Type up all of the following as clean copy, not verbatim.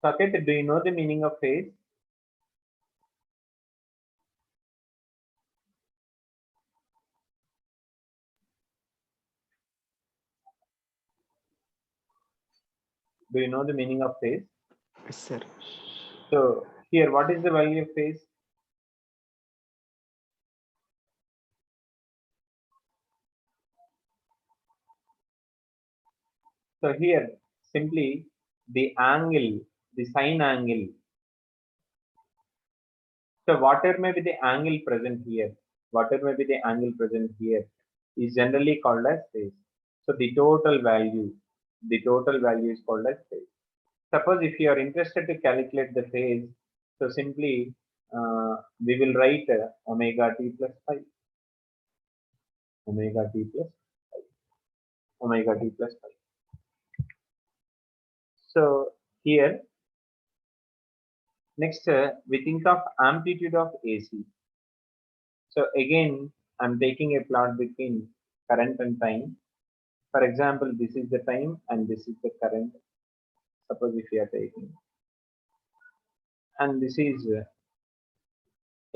Saket, do you know the meaning of phase? Do you know the meaning of phase? Yes, sir. So here, what is the value of phase? So here, simply the angle, the sine angle. So whatever may be the angle present here, whatever may be the angle present here, is generally called as phase. So the total value is called as phase. Suppose if you are interested to calculate the phase, so simply we will write omega t plus phi, omega t plus phi, omega t plus phi. So here, next we think of amplitude of AC. So again, I'm taking a plot between current and time. For example, this is the time and this is the current. Suppose if you are taking, and this is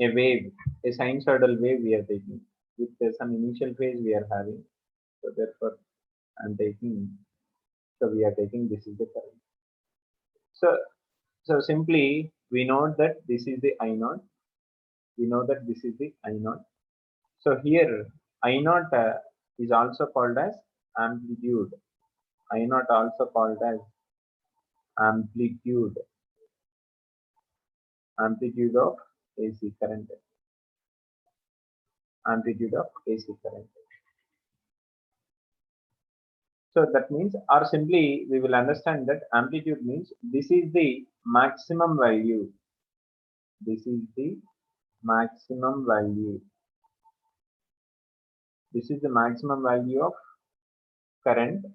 a wave, a sinusoidal wave we are taking with some initial phase we are having. So therefore, I'm taking. So we are taking this is the current. So simply we know that this is the I naught. We know that this is the I naught. So here I naught is also called as amplitude. I naught also called as amplitude, amplitude of AC current, amplitude of AC current. So that means, or simply we will understand that amplitude means this is the maximum value. This is the maximum value. This is the maximum value of current.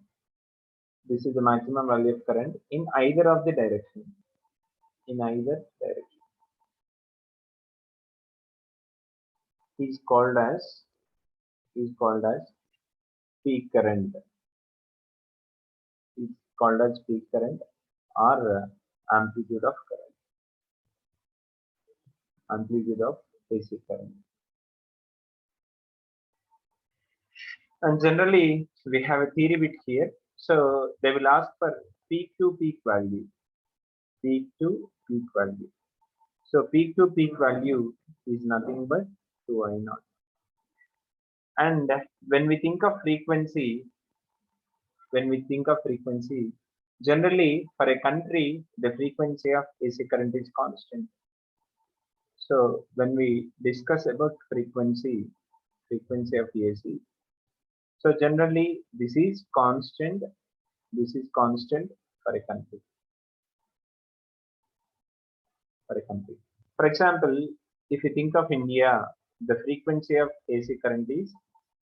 This is the maximum value of current in either of the direction. In either direction is called as peak current. Is called as peak current or amplitude of current, amplitude of AC current. And generally, we have a theory bit here. So they will ask for peak to peak value, peak to peak value. So peak to peak value is nothing but 2I naught. And when we think of frequency, generally for a country, the frequency of AC current is constant. So when we discuss about frequency of AC, so generally this is constant for a country, for a country. For example, if you think of India, the frequency of AC current is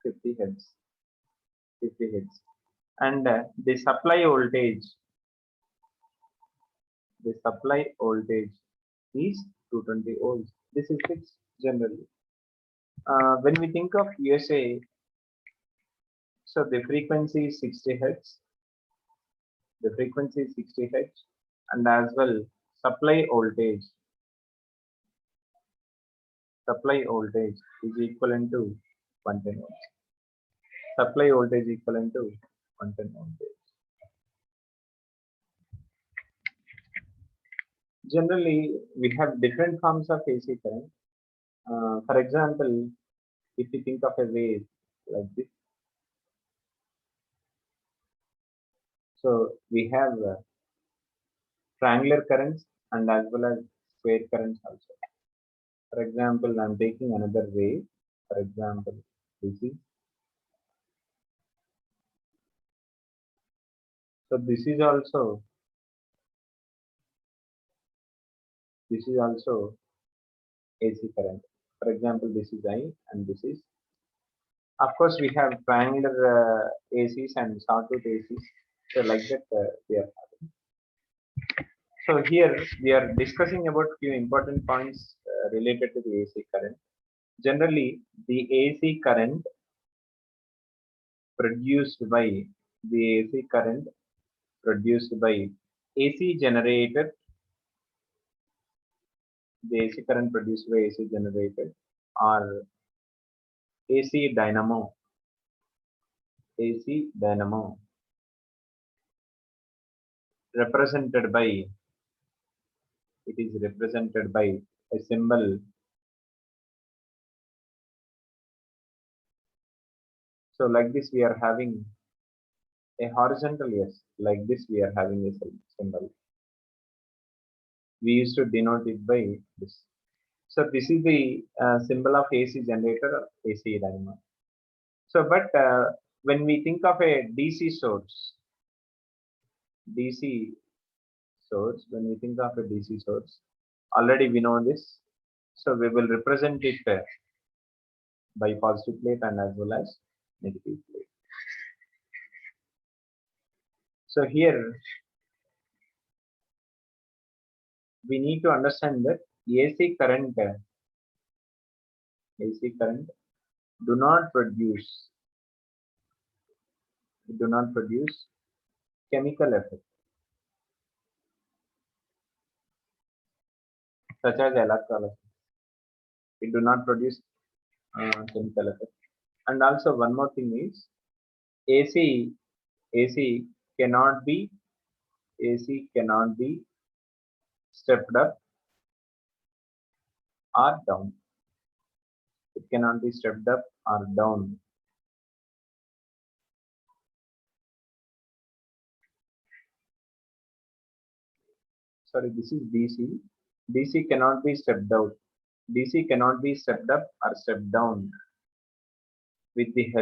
50 hertz, 50 hertz, and the supply voltage is 220 volts. This is fixed generally. When we think of USA, so the frequency is 60 hertz, the frequency is 60 hertz, and as well supply voltage, supply voltage is equivalent to 110 volts. Supply voltage equivalent to 110 voltage. Generally, we have different forms of AC current. For example, if you think of a wave like this, so we have triangular currents and as well as square currents also. For example, I'm taking another wave. For example, this is so this is also AC current. For example, this is I and this is, of course we have triangular ACs and sawtooth ACs. So like that we are having. So here we are discussing about few important points related to the AC current. Generally, the AC current produced by the AC current produced by AC generator the AC current produced by AC generator or AC dynamo. AC dynamo represented by, it is represented by a symbol. So like this we are having a horizontal S, like this we are having a symbol. We used to denote it by this. So this is the symbol of AC generator or AC dynamo. So but when we think of a DC source, DC source, when we think of a DC source, already we know this. So we will represent it by positive plate and as well as negative plate. So here we need to understand that AC current do not produce chemical effect such as electrolysis. It do not produce chemical effect. And also one more thing is AC cannot be AC cannot be stepped up or down. It cannot be stepped up or down. Sorry, this is DC. DC cannot be stepped out. DC cannot be stepped up or stepped down with the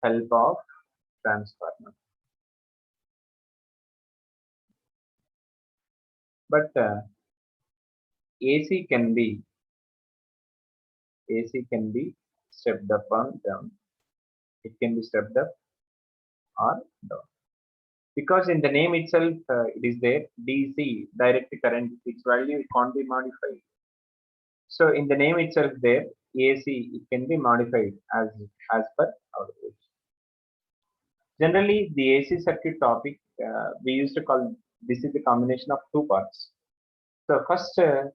help of transformer. But AC can be stepped up or down. It can be stepped up or down. Because in the name itself, it is there, DC, direct current, its value can't be modified. So in the name itself there, AC, it can be modified as per our wish. Generally, the AC circuit topic, we used to call, this is the combination of two parts. So first, the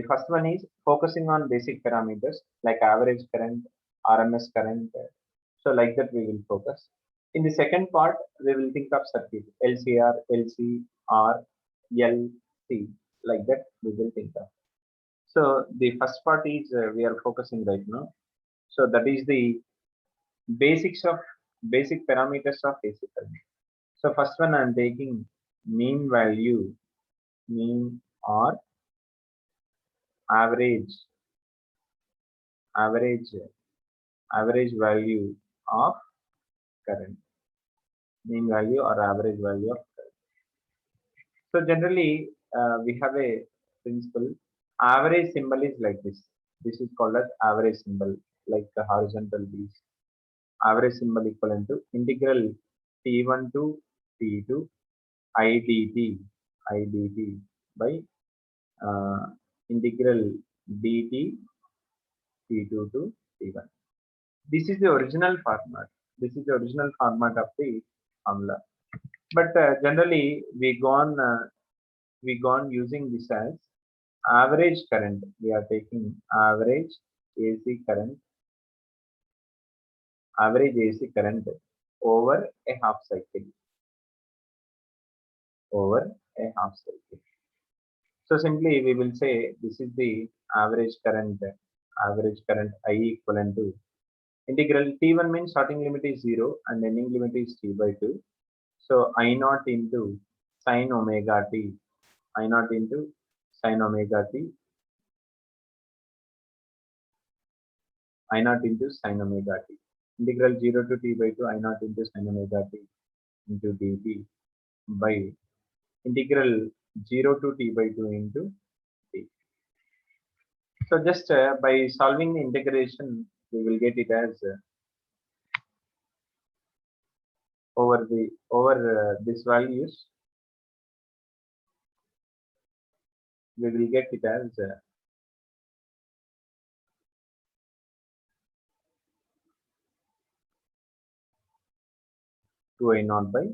first one is focusing on basic parameters like average current, RMS current. So like that we will focus. In the second part, we will think of circuit, LCR, LCR, LC, like that we will think of. So the first part is we are focusing right now. So that is the basic parameters of AC current. So first one I am taking mean value, mean or average value of current, mean value or average value of current. So generally we have a principle. Average symbol is like this. This is called as average symbol, like the horizontal piece. Average symbol equivalent to integral T1 to T2 IDT by integral dt T2 to T1. This is the original format. This is the original format of the formula. But generally we gone using this as average current. We are taking average AC current over a half cycle. So simply we will say this is the average current I equivalent to integral T1 means starting limit is 0 and ending limit is T by 2. So I naught into sine omega t, I naught into sine omega t, I naught into sine omega t. Integral 0 to T by 2 I naught into sine omega t into dt by integral 0 to T by 2 into t. So just by solving the integration, we will get it as over this values, we will get it as 2I naught by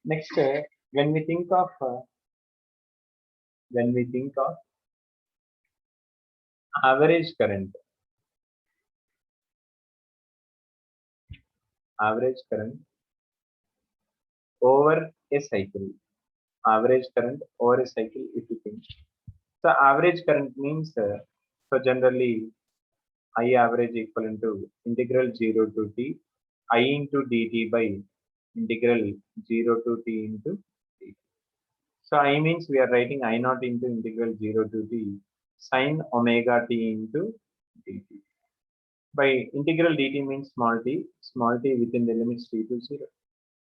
Next, when we think of average current, over a cycle, average current over a cycle, if you think. So average current means, so generally I average equivalent to integral 0 to t I into dt by integral 0 to t into t. So I means we are writing I naught into integral 0 to t sine omega t into dt. By integral dt means small t within the limits t to 0.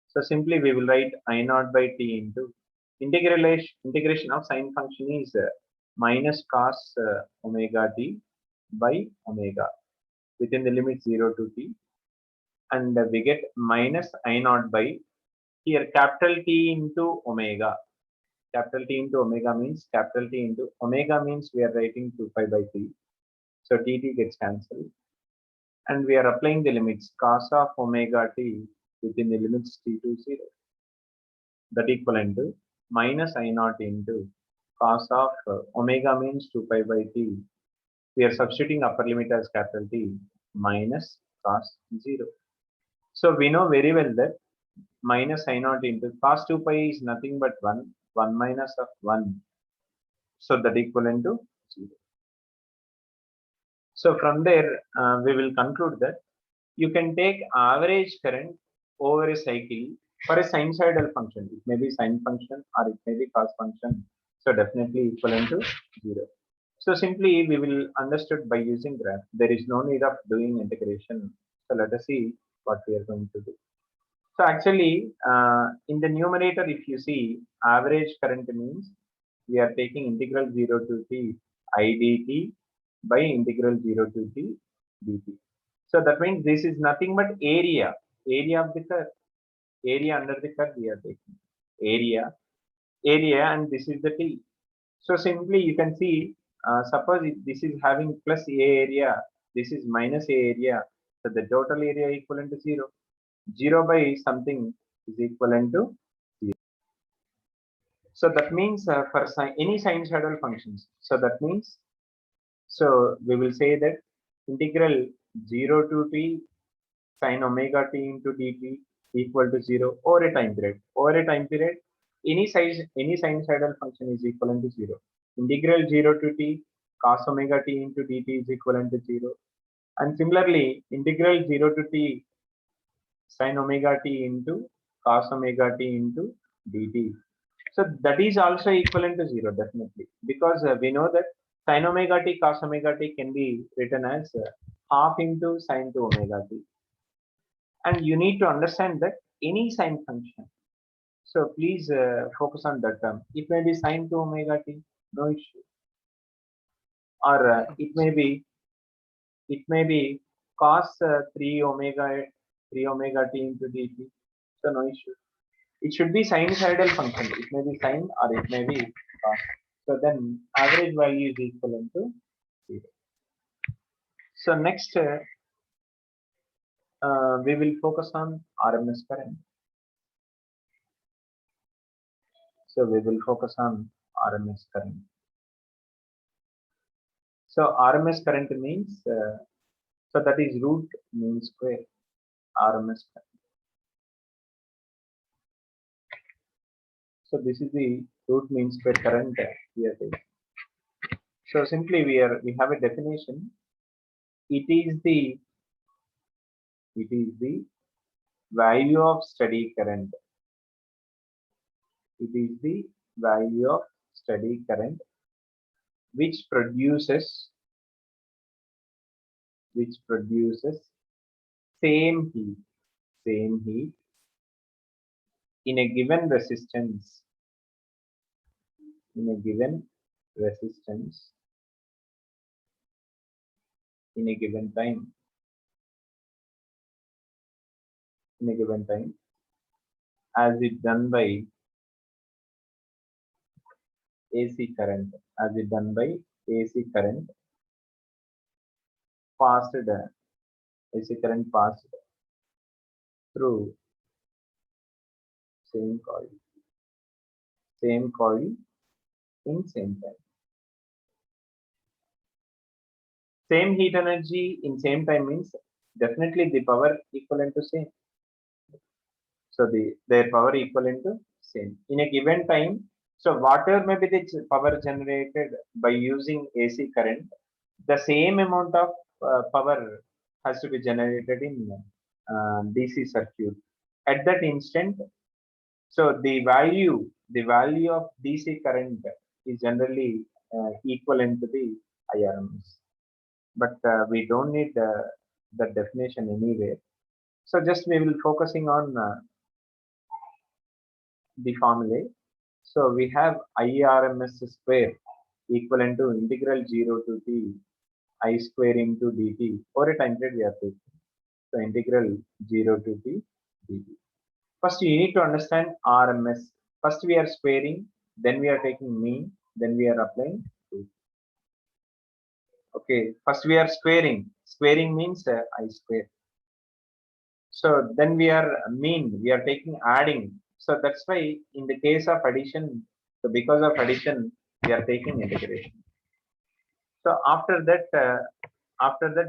So simply we will write I naught by t into integration of sine function is minus cos omega t by omega within the limit 0 to t, and we get minus I naught by here capital T into omega. Capital T into omega means capital T into omega means we are writing 2 pi by t. So dt gets cancelled, and we are applying the limits cos of omega t within the limits t to 0. That equivalent to minus I naught into cos of omega means 2 pi by t. We are substituting upper limit as capital T minus cos 0. So we know very well that minus I naught into cos 2 pi is nothing but 1 minus of 1. So that equivalent to 0. So from there, we will conclude that you can take average current over a cycle for a sinusoidal function. It may be sine function or it may be cos function. So definitely equivalent to 0. So simply we will understood by using graph. There is no need of doing integration. So let us see what we are going to do. So actually, in the numerator, if you see average current means we are taking integral 0 to t I dt by integral 0 to t dt. So that means this is nothing but area of the curve, area under the curve we are taking area, and this is the t. So simply you can see, suppose if this is having plus a area, this is minus a area, so the total area equivalent to 0. 0 by something is equivalent to 0. So that means for any sinusoidal functions, so that means, so we will say that integral 0 to t sine omega t into dt equal to 0 over a time period. Over a time period, any sinusoidal function is equivalent to 0. Integral 0 to t cos omega t into dt is equivalent to 0. And similarly, integral 0 to t sine omega t into cos omega t into dt. So that is also equivalent to 0 definitely, because we know that sine omega t cos omega t can be written as half into sine to omega t. And you need to understand that any sine function. So please focus on that term. It may be sine to omega t, no issue. Or it may be cos 3 omega t into dt. So no issue. It should be sinusoidal function. It may be sine or it may be cos. So then average value is equivalent to 0. So next, we will focus on RMS current. So we will focus on RMS current. So RMS current means, so that is root mean square RMS current. So this is the root mean square current here. So simply we have a definition. It is the value of steady current. It is the value of steady current which produces same heat in a given resistance in a given time as it done by AC current, passed AC current passed through same coil, same coil in same time. Same heat energy in same time means definitely the power equivalent to same. So their power equivalent to same in a given time. So whatever may be the power generated by using AC current, the same amount of power has to be generated in DC circuit at that instant. So the value of DC current is generally equivalent to the IRMS, but we don't need the definition anywhere. So just we will focusing on the formulae. So we have IRMS square equivalent to integral 0 to t I square into dt over a time period we are taking. So integral 0 to t dt. First you need to understand RMS. First we are squaring, then we are taking mean, then we are applying truth. Okay, first we are squaring. Squaring means I square. So then we are we are taking adding. So that's why in the case of addition, so because of addition, we are taking integration. So after that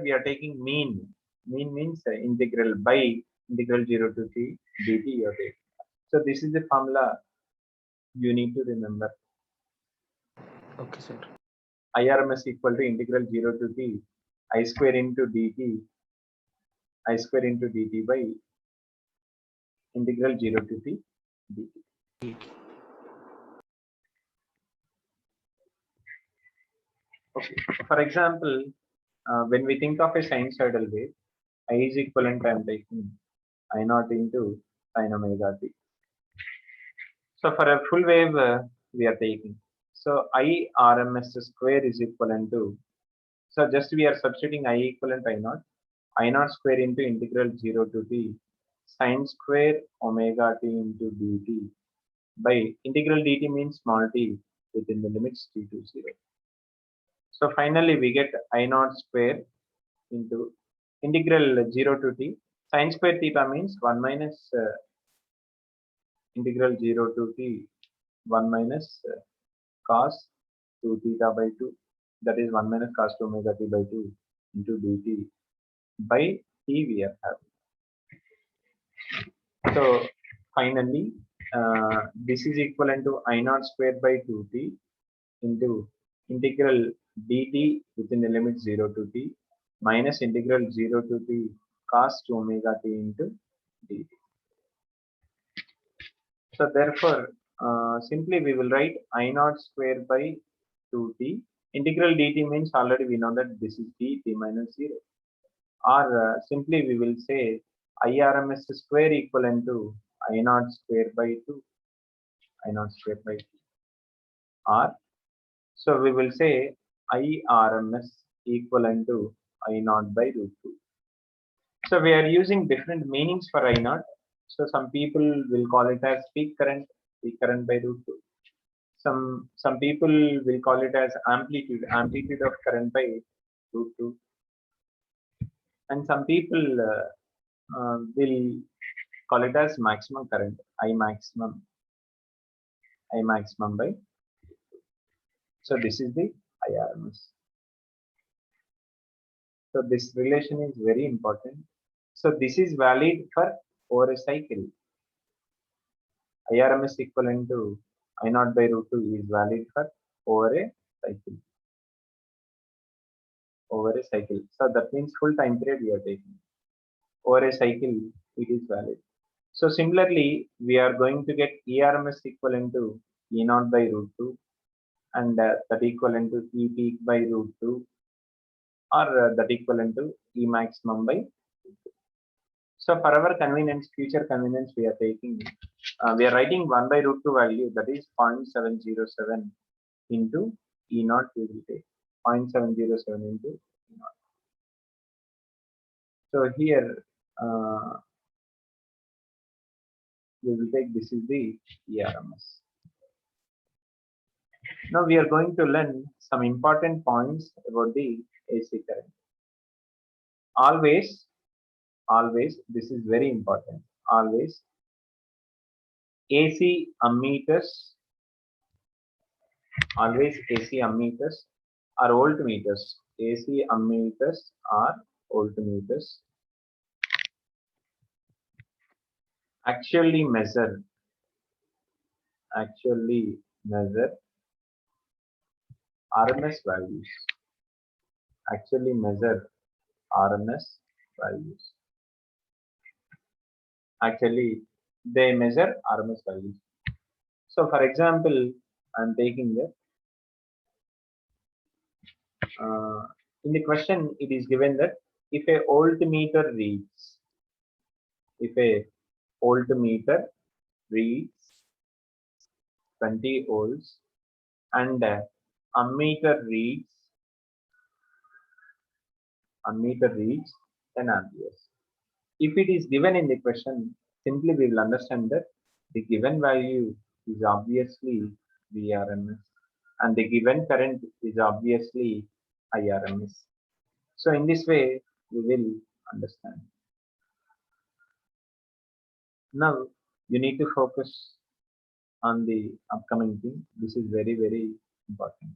we are taking mean. Mean means integral by integral 0 to t dt you are taking. So this is the formula you need to remember. Okay, sir. IRMS equal to integral 0 to t I square into dt by integral 0 to t dt. Okay. For example, when we think of a sinusoidal wave, I is equivalent, I am taking I naught into sin omega t. So for a full wave, we are taking. So I RMS square is equivalent to, so just we are substituting I equivalent I naught square into integral 0 to t sin square omega t into dt by integral dt means small t within the limits t to 0. So finally we get I naught square into integral 0 to t sin square theta means 1 minus integral 0 to t 1 minus cos 2 theta by 2, that is 1 minus cos 2 omega t by 2 into dt by t we are having. So finally this is equivalent to I naught square by 2t into integral dt within the limit 0 to t minus integral 0 to t cos 2 omega t into dt. So therefore, simply we will write I naught square by 2t. Integral dt means already we know that this is t minus 0. Or simply we will say IRMS square equivalent to I naught square by 2. I naught square by 2. Or so we will say IRMS equivalent to I naught by root 2. So we are using different meanings for I naught. So some people will call it as peak current by root 2. Some people will call it as amplitude of current by root 2. And some people will call it as maximum current, I maximum by. So this is the IRMS. So this relation is very important. So this is valid for over a cycle. IRMS equivalent to I naught by root 2 is valid for over a cycle. Over a cycle. So that means full time period we are taking. Over a cycle, it is valid. So similarly, we are going to get ERMS equivalent to E naught by root 2 and that equivalent to E peak by root 2 or that equivalent to E maximum by root 2. So for our convenience, future convenience, we are taking, we are writing 1 by root 2 value, that is 0.707 into E naught we will take 0.707 into E naught. So here we will take this is the ERMS. Now we are going to learn some important points about the AC current. Always, this is very important. Always, AC ammeters, always AC ammeters or voltmeters. AC ammeters or voltmeters actually measure RMS values. Actually measure RMS values. Actually, they measure RMS values. So, for example, I'm taking the in the question it is given that if a voltmeter reads, if a voltmeter reads 20 volts and ammeter reads 10 amperes. If it is given in the question, simply we will understand that the given value is obviously VRMS and the given current is obviously IRMS. So in this way, we will understand. Now you need to focus on the upcoming thing. This is very, very important.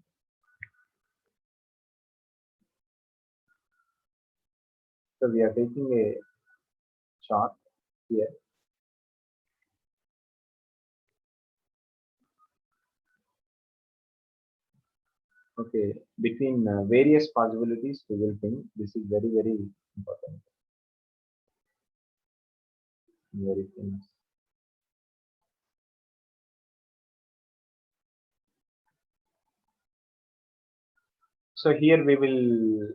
So we are taking a chart here. Okay, between various possibilities, we will think this is very, very important. Very famous. So here we will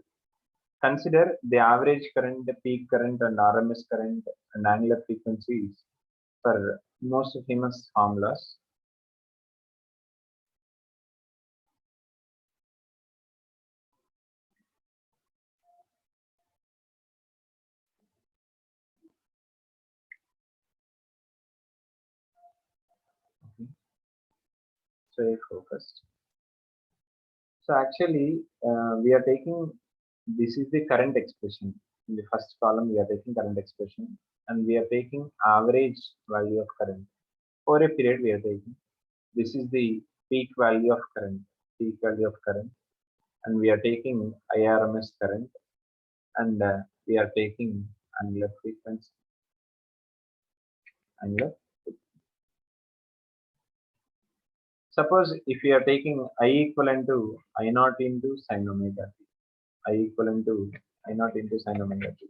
consider the average current, the peak current, and RMS current and angular frequencies for most famous formulas. Okay. So focused. So actually, we are taking, this is the current expression. In the first column, we are taking current expression and we are taking average value of current. For a period, we are taking, this is the peak value of current, and we are taking IRMS current and we are taking angular frequency. Angular. Suppose if we are taking I equivalent to I naught into sine omega t, I equivalent to I naught into sine omega t.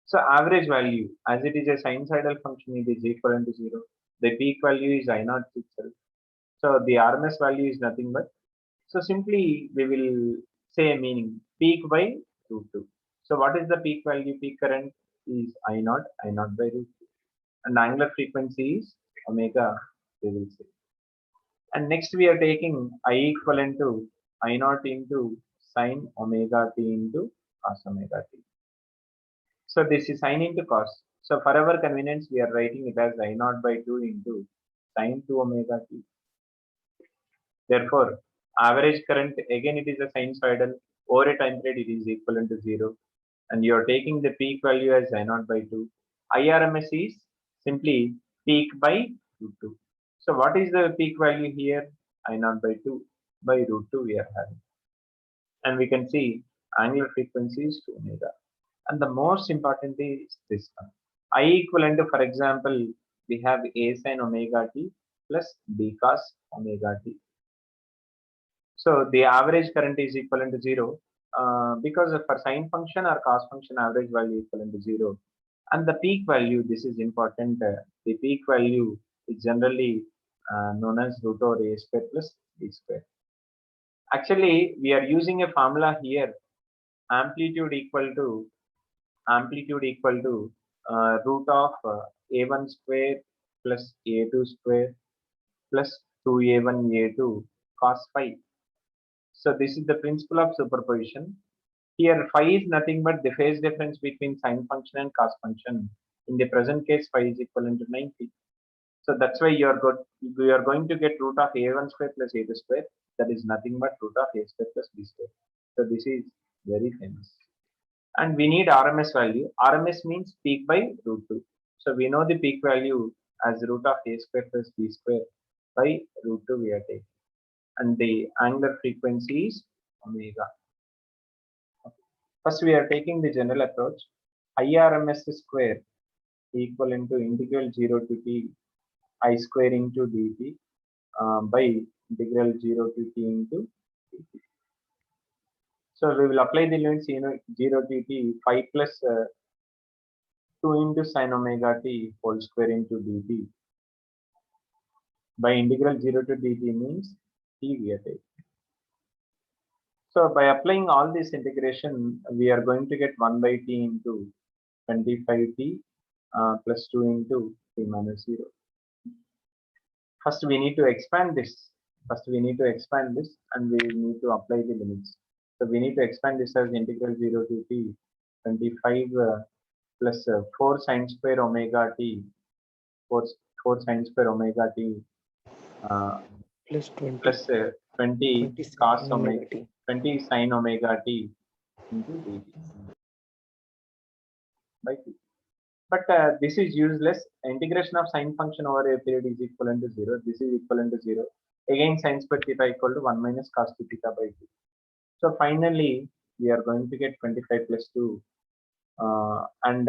So average value, as it is a sinusoidal function, it is equivalent to 0. The peak value is I naught itself. So the RMS value is nothing but, so simply we will say a meaning, peak by root 2. So what is the peak value? Peak current is I naught by root 2. And angular frequency is omega, we will say. And next we are taking I equivalent to I naught into sine omega t into cos omega t. So this is sine into cos. So for our convenience, we are writing it as I naught by 2 into sine 2 omega t. Therefore, average current, again it is a sinusoidal, over a time period it is equivalent to 0. And you are taking the peak value as I naught by 2. IRMS is simply peak by root 2. So what is the peak value here? I naught by 2 by root 2 we are having. And we can see angular frequency is 2 omega. And the most important is this one. I equivalent to, for example, we have A sin omega t plus B cos omega t. So the average current is equivalent to 0 because for sine function or cos function average value equivalent to 0. And the peak value, this is important, the peak value is generally known as root over A square plus B square. Actually, we are using a formula here, amplitude equal to root of A1 square plus A2 square plus 2A1 A2 cos phi. So this is the principle of superposition. Here phi is nothing but the phase difference between sine function and cos function. In the present case, phi is equivalent to 90. So that's why you are going to get root of A1 square plus A2 square. That is nothing but root of A square plus B square. So this is very famous. And we need RMS value. RMS means peak by root 2. So we know the peak value as root of a square plus b square by root 2 we are taking. And the angular frequency is omega. First we are taking the general approach. IRMS square equivalent to integral 0 to t I square into dt by integral 0 to t into dt. So we will apply the limits 0 to t 5 plus 2 into sine omega t whole square into dt by integral 0 to dt means t we are taking. So by applying all this integration, we are going to get 1 by t into 25t plus 2 into t minus 0. First we need to expand this. And we need to apply the limits. So we need to expand this as integral 0 to t 25 plus 4 sine square omega t 4 sine square omega t Plus 20. plus 20 20 cos sin omega omega t. 20 sine omega t into dt by t. But this is useless. Integration of sine function over a period is equivalent to 0. This is equivalent to 0. Again, sine square theta equal to 1 minus cos theta by 2. So finally, we are going to get 25 plus 2 and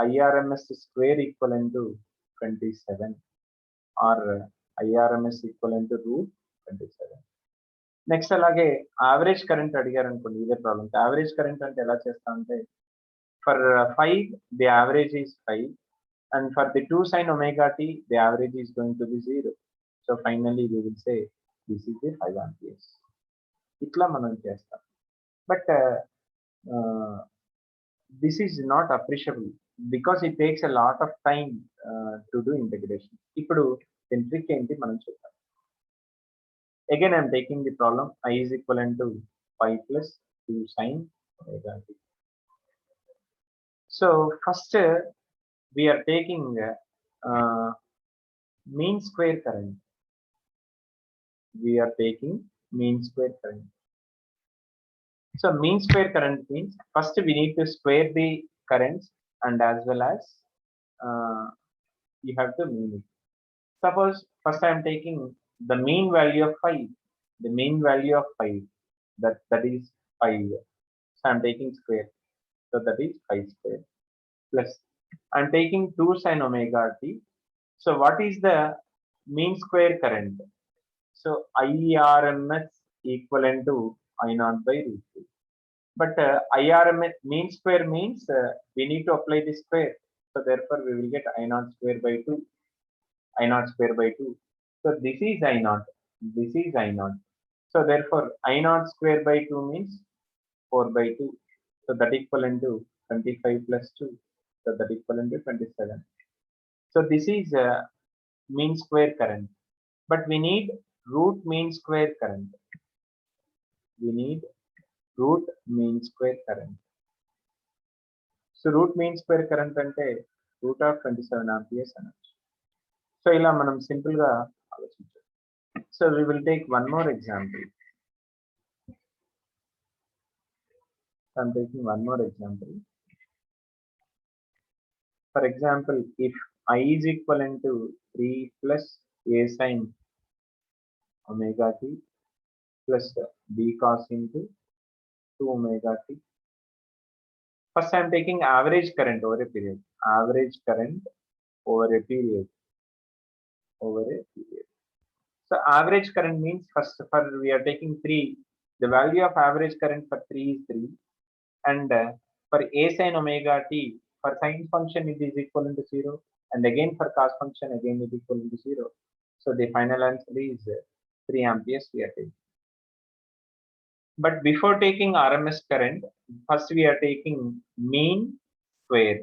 IRMS square equivalent to 27 or IRMS equivalent to root 27. Next అలాగే average current అడిగారు అనుకోండి ఇదే problem average current అంటే ఎలా చేస్తా అంటే for 5 the average is 5 and for the 2 sin omega t the average is going to be 0. So finally we will say this is the 5 amperes. ఇట్లా మనం చేస్తాం but this is not appreciable because it takes a lot of time to do integration. ఇప్పుడు దీని trick ఏంటి మనం చూద్దాం. Again, I am taking the problem I is equivalent to 5 plus 2 sin omega t. So first we are taking mean square current. We are taking mean square current. So mean square current means first we need to square the currents and as well as you have to mean it. Suppose first I am taking the mean value of 5. The mean value of 5 that is 5. So I am taking square. So that is 5 square plus I am taking 2 sin omega t. So what is the mean square current? So IRMS equivalent to I naught by root 2. But IRMS mean square means we need to apply the square. So therefore we will get I naught square by 2. I naught square by 2. So this is I naught. This is I naught. So therefore I naught square by 2 means 4 by 2. So that equivalent to 25 plus 2. So that equivalent to 27. So this is mean square current. But we need root mean square current. We need root mean square current. So root mean square current ante root of 27 amperes అనొచ్చు. So ఇలా మనం simple గా ఆలోచించాలి. So we will take one more example. I'm taking one more example. For example, if I is equivalent to 3 plus a sin omega t plus b cos into 2 omega t. First, I am taking average current over a period. Average current over a period. Over a period. So average current means first for we are taking 3. The value of average current for 3 is 3. And for a sin omega t, for sine function it is equivalent to 0. And again for cos function again it is equivalent to 0. So the final answer is 3 amperes we are taking. But before taking RMS current, first we are taking mean square.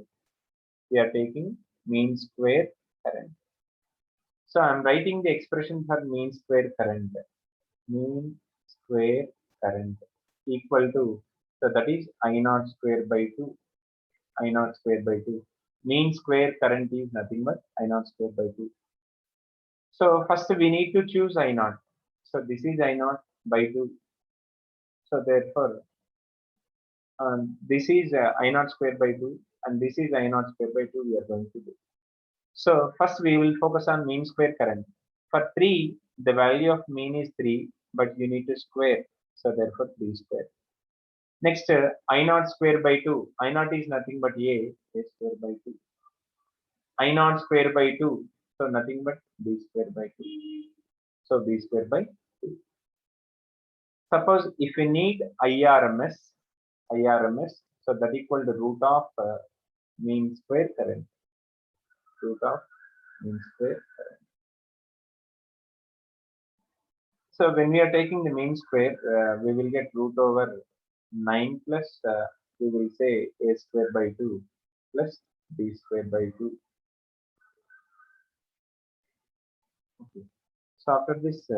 We are taking mean square current. So I am writing the expression for mean square current. Mean square current equal to, so that is I naught square by 2. I naught square by 2. Mean square current is nothing but I naught square by 2. So first we need to choose I naught. So this is I naught by 2. So therefore this is I naught square by 2 and this is I naught square by 2 we are going to do. So first we will focus on mean square current. For 3, the value of mean is 3, but you need to square. So therefore 3 square. Next, I naught square by 2. I naught is nothing but A square by 2. I naught square by 2. So nothing but B square by 2. So B square by 2. Suppose if we need IRMS, so that equal to root of mean square current. Root of mean square current. So when we are taking the mean square, we will get root over 9 plus, we will say A square by 2 plus B square by 2. Okay. So after this,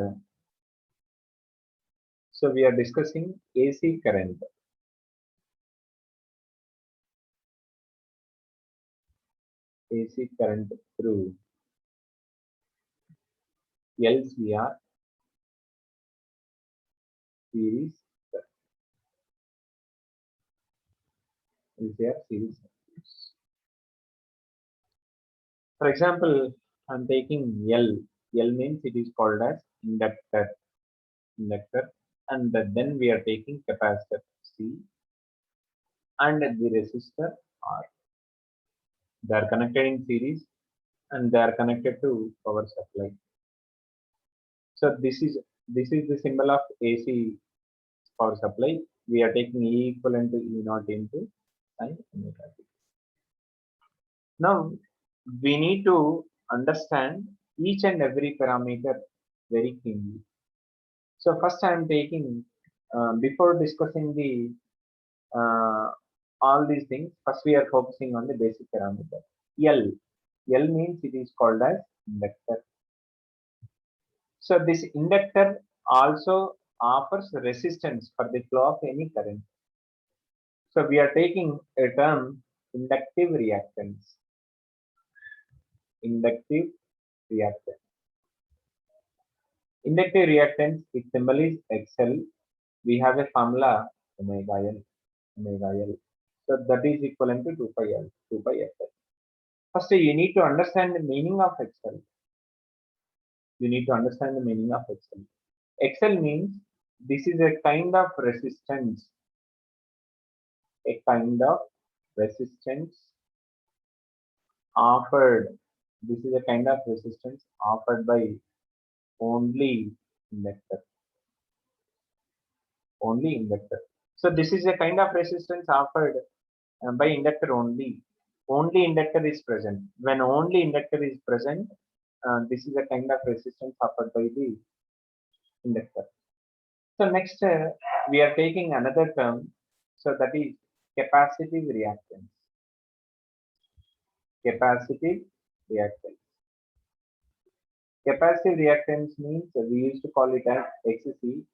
so we are discussing AC current. AC current through LCR series circuits. For example, I'm taking L. L means it is called as inductor, and then we are taking capacitor C and the resistor R. They are connected in series and they are connected to power supply. So this is the symbol of AC power supply. We are taking E equivalent to E naught into sin omega t. Now we need to understand each and every parameter very keenly. So first I am taking before discussing the all these things. First we are focusing on the basic parameter. L. L means it is called as inductor. So this inductor also offers resistance for the flow of any current. So we are taking a term inductive reactance. Inductive reactance. Inductive reactance, its symbol is XL. We have a formula omega L. So that is equivalent to 2 pi L, 2 pi XL. First, you need to understand the meaning of XL. You need to understand the meaning of XL. XL means this is a kind of resistance. A kind of resistance offered. This is a kind of resistance offered by only inductor. Only inductor. So this is a kind of resistance offered by inductor only. Only inductor is present. When only inductor is present, this is a kind of resistance offered by the inductor. So next, we are taking another term. So that is capacitive reactance. Capacitive reactance. Capacitive reactance means we used to call it as XC.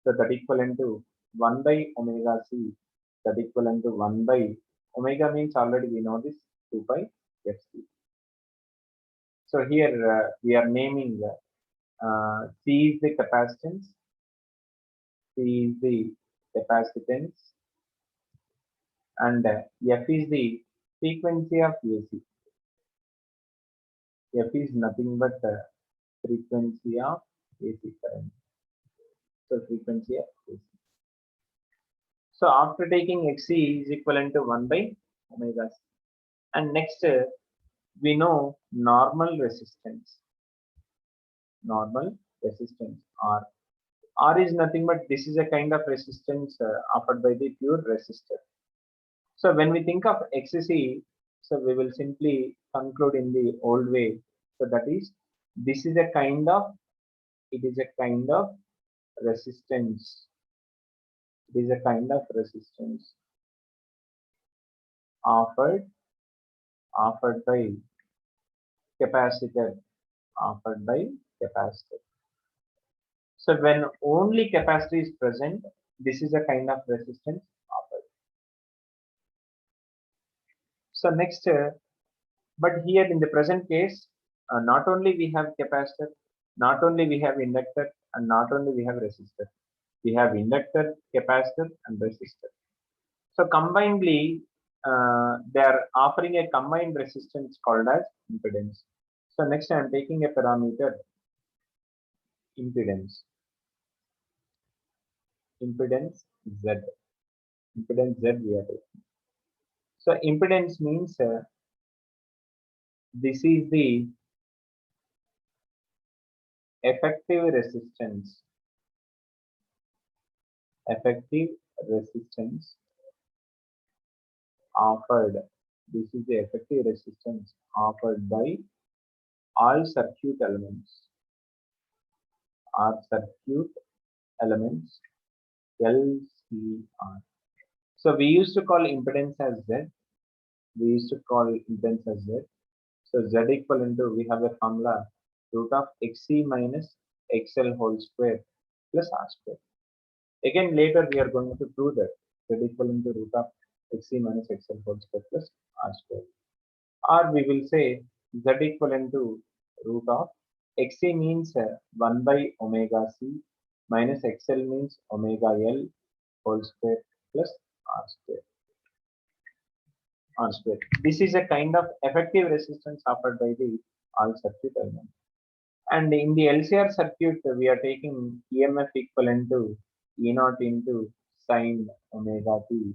So that equivalent to 1 by omega C. That equivalent to 1 by omega means already we know this 2 by FC. So here we are naming C is the capacitance, C is the capacitance, and F is the frequency of AC. F is nothing but the frequency of AC current. So frequency of AC. So after taking XC is equivalent to 1 by omega C. And next we know normal resistance. Normal resistance R. R is nothing but this is a kind of resistance offered by the pure resistor. So when we think of XC, so we will simply conclude in the old way. So that is, this is a kind of, it is a kind of resistance. It is a kind of resistance offered by capacitor, offered by capacitor. So when only capacitor is present, this is a kind of resistance offered. So next, but here in the present case, not only we have capacitor, not only we have inductor, and not only we have resistor. We have inductor, capacitor, and resistor. So combinedly, they are offering a combined resistance called as impedance. So next I am taking a parameter impedance. Impedance Z. Impedance Z we are taking. So impedance means this is the effective resistance. Effective resistance offered. This is the effective resistance offered by all circuit elements. Or circuit elements LCR. So we used to call impedance as Z. We used to call impedance as Z. So Z equivalent to, we have a formula, root of XC minus XL whole square plus R square. Again, later we are going to prove that Z equivalent to root of XC minus XL whole square plus R square. Or we will say Z equivalent to root of XC means 1 by omega C minus XL means omega L whole square plus R square. R square. This is a kind of effective resistance offered by the all circuit element. And in the LCR circuit, we are taking EMF equivalent to E0 into sine omega t,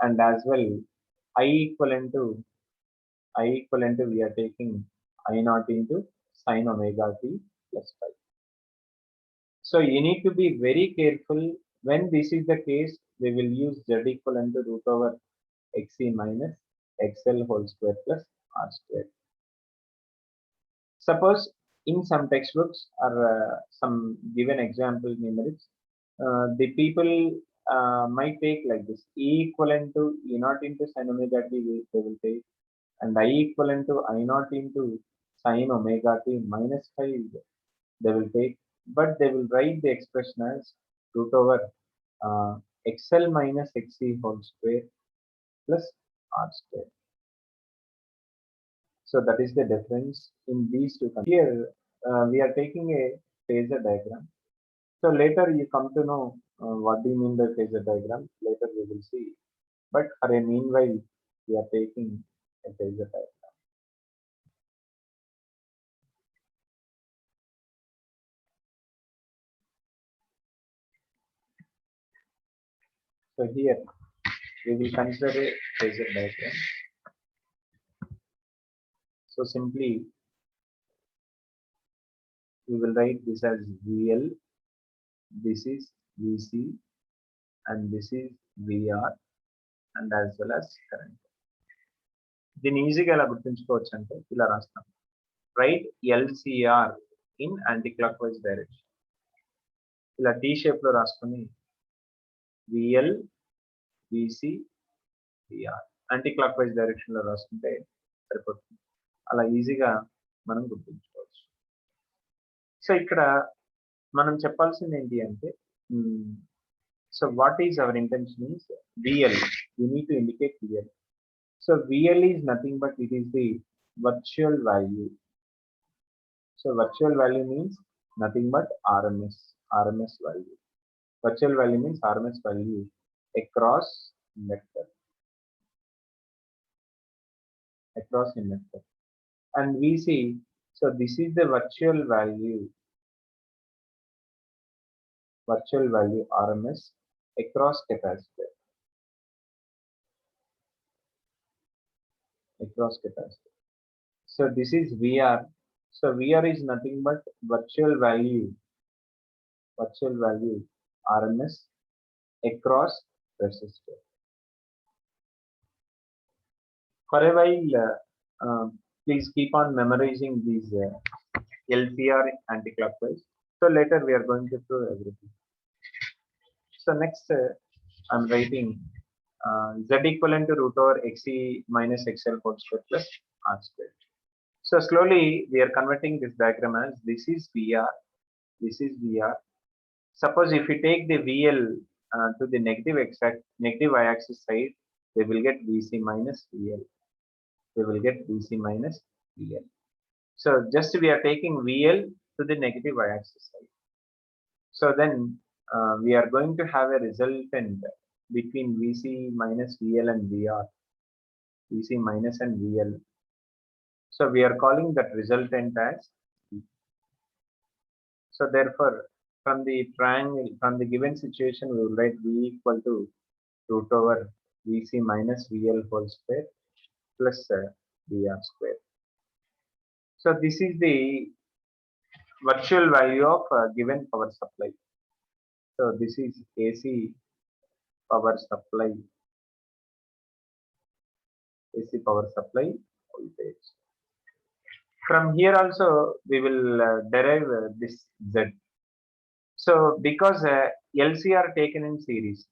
and as well I equivalent to we are taking I0 into sine omega t plus phi. So you need to be very careful. When this is the case, we will use Z equivalent to root over XC minus XL whole square plus R square. Suppose in some textbooks or some given example numerics, the people might take like this: E equivalent to E0 into sine omega t, they will take, and I equivalent to I0 into sine omega t minus 5, they will take, but they will write the expression as root over XL minus XC whole square plus R square. So that is the difference in these two. Here we are taking a phasor diagram. So later you come to know what do you mean by phasor diagram. Later we will see. But for a meanwhile, we are taking a phasor diagram. So here we will consider a phasor diagram. So simply we will write this as VL, this is VC, and this is VR, and as well as current. దీన్ని ఈజీగా ఎలా గుర్తుంచుకోవచ్చు అంటే ఇలా రాస్తాం, right LCR in anti clock wise direction. ఇలా tea shape లో రాసుకొని VL VC VR anti clock wise direction లో రాసుకుంటే సరిపోతుంది. అలా ఈజీగా మనం గుర్తుంచుకోవచ్చు. సో ఇక్కడ మనం చెప్పాల్సింది ఏంటి అంటే, so what is our intention is VL, you need to indicate VL. So VL is nothing but it is the virtual value. So virtual value means nothing but RMS value. Virtual value means RMS value across inductor. Across inductor. And we see, so this is the virtual value RMS across capacitor. Across capacitor. So this is VR. So VR is nothing but virtual value RMS across resistor. For a while, please keep on memorizing these LCR anti-clockwise. So later we are going to prove everything. So next I'm writing Z equivalent to root over XC minus XL whole square plus R square. So slowly we are converting this diagram as this is VR, this is VR. Suppose if we take the VL to the negative y-axis side, we will get VC minus VL. We will get VC minus VL. So just we are taking VL to the negative y-axis side. So then we are going to have a resultant between VC minus VL and VR. VC minus and VL. So we are calling that resultant as V. So therefore, from the triangle, from the given situation, we will write V equal to root over VC minus VL whole square plus VR square. So this is the virtual value of given power supply. So this is AC power supply, AC power supply voltage. From here also we will derive this Z. So because LC are taken in series,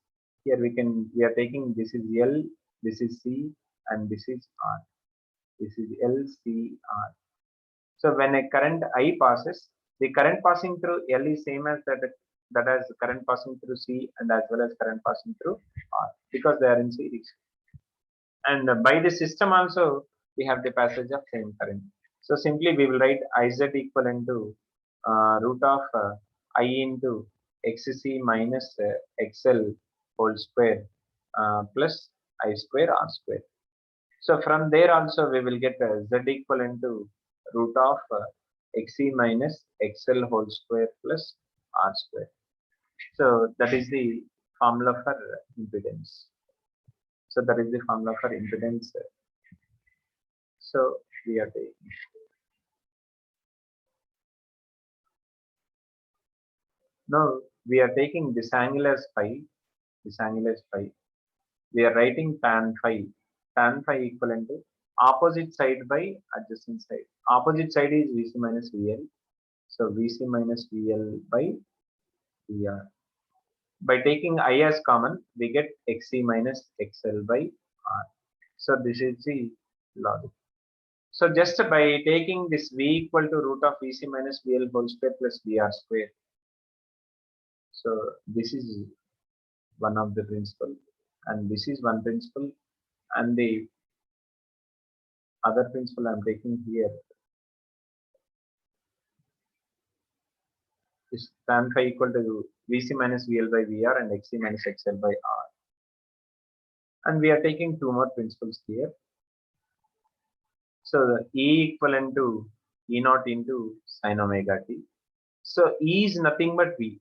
here we are taking this is L, this is C, and this is R. This is L, C, R. So when a current I passes, the current passing through L is same as that as current passing through C and as well as current passing through R because they are in series. And by the system also we have the passage of same current. So simply we will write Iz equivalent to root of I into XC minus XL whole square plus I square R square. So from there also we will get Z equivalent to root of XC minus XL whole square plus R square. So that is the formula for impedance. So that is the formula for impedance. So we are taking. Now we are taking this angle as phi. This angle as phi. We are writing tan phi. Tan phi equivalent to opposite side by adjacent side. Opposite side is VC minus VL. So VC minus VL by VR. By taking I as common, we get XC minus XL by R. So this is the logic. So just by taking this V equal to root of VC minus VL whole square plus VR square. So this is one of the principle, and this is one principle, and the other principle I'm taking here is tan phi equal to VC minus VL by VR and XC minus XL by R. And we are taking two more principles here. So the E equivalent to E naught into sine omega t. So E is nothing but V.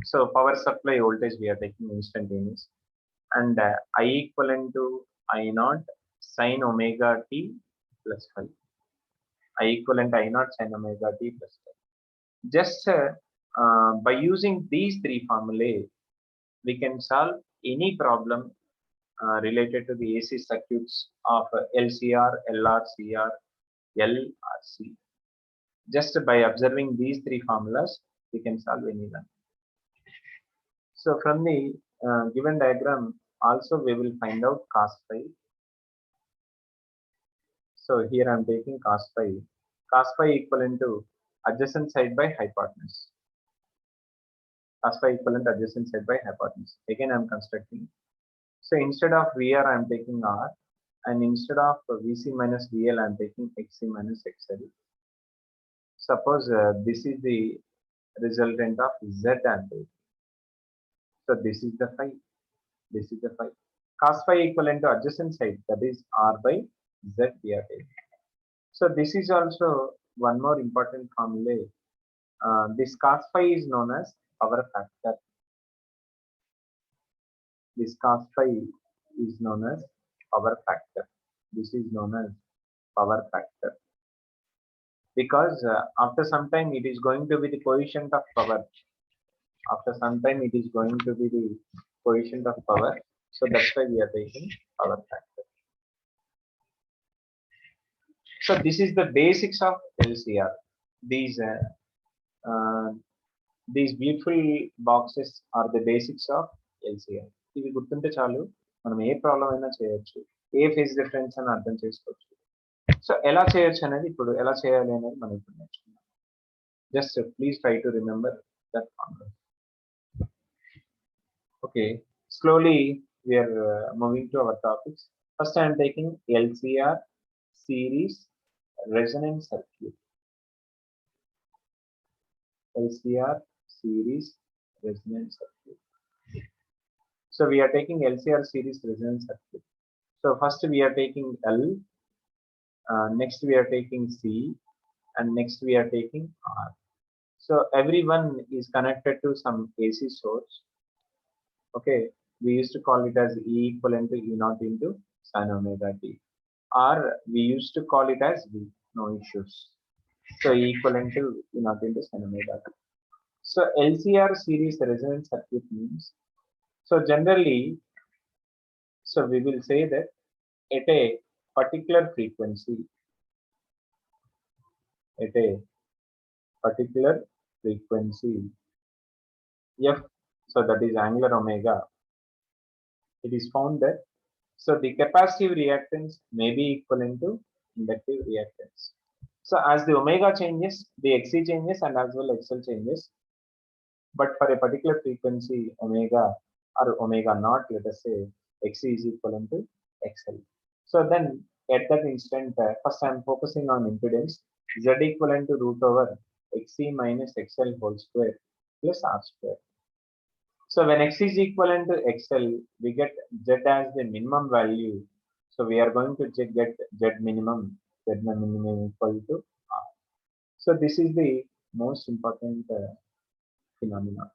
So power supply voltage we are taking instantaneous, and I equivalent to I naught sine omega t plus phi. I equivalent I naught sine omega t plus phi. Just by using these three formulae, we can solve any problem related to the AC circuits of LCR, LR, CR, LRC. Just by observing these three formulas, we can solve any one. So from the given diagram, also we will find out cos phi. So here I am taking cos phi. Cos phi equivalent to adjacent side by hypotenuse. Cos phi equivalent adjacent side by hypotenuse. Again I am constructing. So instead of VR I am taking R, and instead of VC minus VL I am taking XC minus XL. Suppose this is the resultant of Z I am taking. So this is the phi. This is the phi. Cos phi equivalent to adjacent side, that is R by Z we are taking. So this is also one more important formula. This cos phi is known as power factor. This cos phi is known as power factor. This is known as power factor. Because after some time it is going to be the coefficient of power. After some time it is going to be the coefficient of power. So that's why we are taking power factor. So this is the basics of LCR. These beautiful boxes are the basics of LCR. ఇవి గుర్తుంటే చాలు, మనం ఏ problem అయినా చేయొచ్చు, ఏ phase difference అని అర్థం చేసుకోవచ్చు. సో ఎలా చేయొచ్చు అనేది ఇప్పుడు ఎలా చేయాలి అనేది మనం ఇప్పుడు నేర్చుకుందాం. Just please try to remember that formula. Okay, slowly we are moving to our topics. First I am taking LCR series resonance circuit. LCR series resonance circuit. So we are taking LCR series resonance circuit. So first we are taking L, next we are taking C, and next we are taking R. So everyone is connected to some AC source. Okay, we used to call it as E equivalent to E naught into sin omega t, or we used to call it as V, no issues. So E equivalent to E naught into sin omega t. So LCR series resonance circuit means, so generally, so we will say that at a particular frequency, at a particular frequency F, so that is angular omega, it is found that so the capacitive reactance may be equivalent to inductive reactance. So as the omega changes, the Xc changes and as well XL changes. But for a particular frequency omega or omega naught, let us say Xc is equivalent to XL. So then at that instant, first I am focusing on impedance Z equivalent to root over Xc minus XL whole square plus R square. So when X is equivalent to XL, we get Z as the minimum value. So we are going to get Z minimum equal to R. So this is the most important phenomena.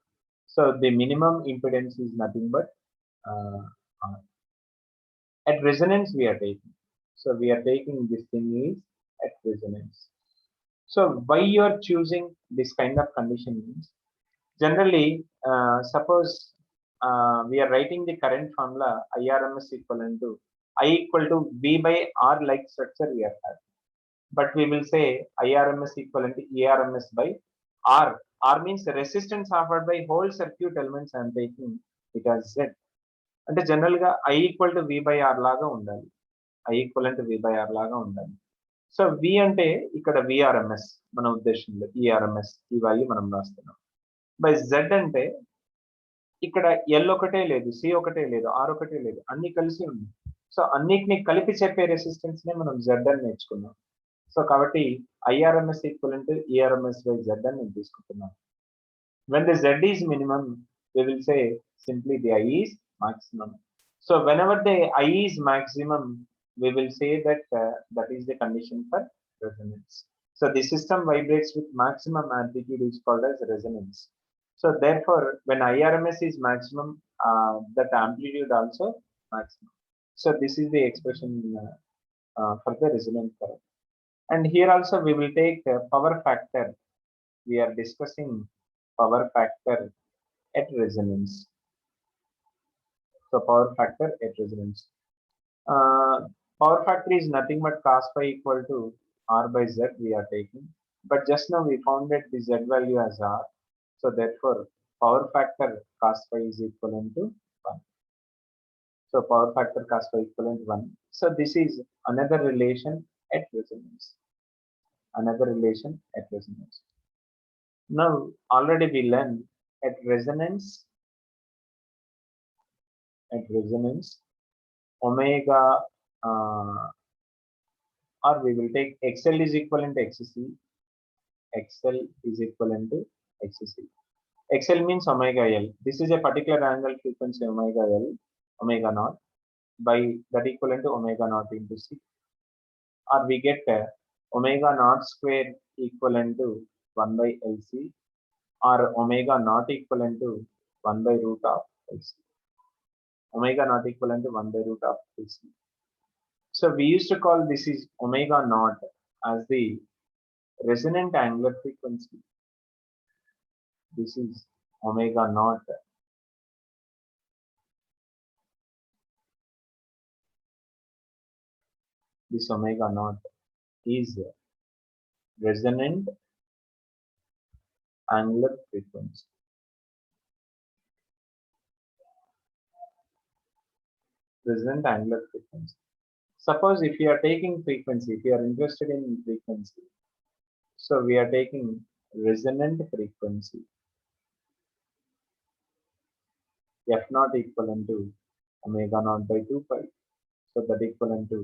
So the minimum impedance is nothing but uh, R. At resonance we are taking. So we are taking this thing is at resonance. So why you are choosing this kind of condition means, generally, suppose we are writing the current formula IRMS equivalent to I equal to V by R like structure we are having. But we will say IRMS equivalent to ERMS by R. R means the resistance offered by whole circuit elements I am taking it as Z. అంటే general గా I equal to V by R లాగా ఉండాలి. I equal to V by R లాగా ఉండాలి. So V అంటే ఇక్కడ VRMS మన ఉద్దేశంలో ERMS ఈ వాల్యూ మనం రాస్తున్నాం. బై Z అంటే ఇక్కడ ఎల్ ఒకటే లేదు, సి ఒకటే లేదు, ఆర్ ఒకటే లేదు, అన్ని కలిసి ఉంది. సో అన్నిటిని కలిపి చెప్పే రెసిస్టెన్స్ నే మనం జెడ్ అని నేర్చుకున్నాం. సో కాబట్టి ఐఆర్ఎంఎస్ ఈక్వలెంట్ ఈఆర్ఎంఎస్ బై జెడ్ అని నేను తీసుకుంటున్నాను. When the Z is minimum we will say simply the I is maximum. So whenever the I is maximum, we will say that that is the condition for resonance. So the system vibrates with maximum amplitude is called as resonance. So therefore, when IRMS is maximum, that amplitude also maximum. So this is the expression for the resonant current. And here also we will take power factor. We are discussing power factor at resonance. So power factor at resonance. Power factor is nothing but cos phi equal to R by Z we are taking. But just now we found that the Z value as R. So therefore power factor cos phi is equivalent to 1. So power factor cos phi equivalent 1. So this is another relation at resonance. Another relation at resonance. Now already we learned at resonance omega or we will take XL is equivalent to XC. XL is equivalent to XC. XL means omega L. This is a particular angle frequency omega L, omega naught by that equivalent to omega naught into C. Or we get omega naught square equivalent to 1 by LC or omega naught equivalent to 1 by root of LC. Omega not equivalent to 1 by root of LC. So we used to call this is omega naught as the resonant angular frequency. This is omega naught. This omega naught is resonant angular frequency. Resonant angular frequency. Suppose if you are taking frequency, if you are interested in frequency, so we are taking resonant frequency. F naught equivalent to omega naught by 2 pi. So that equivalent to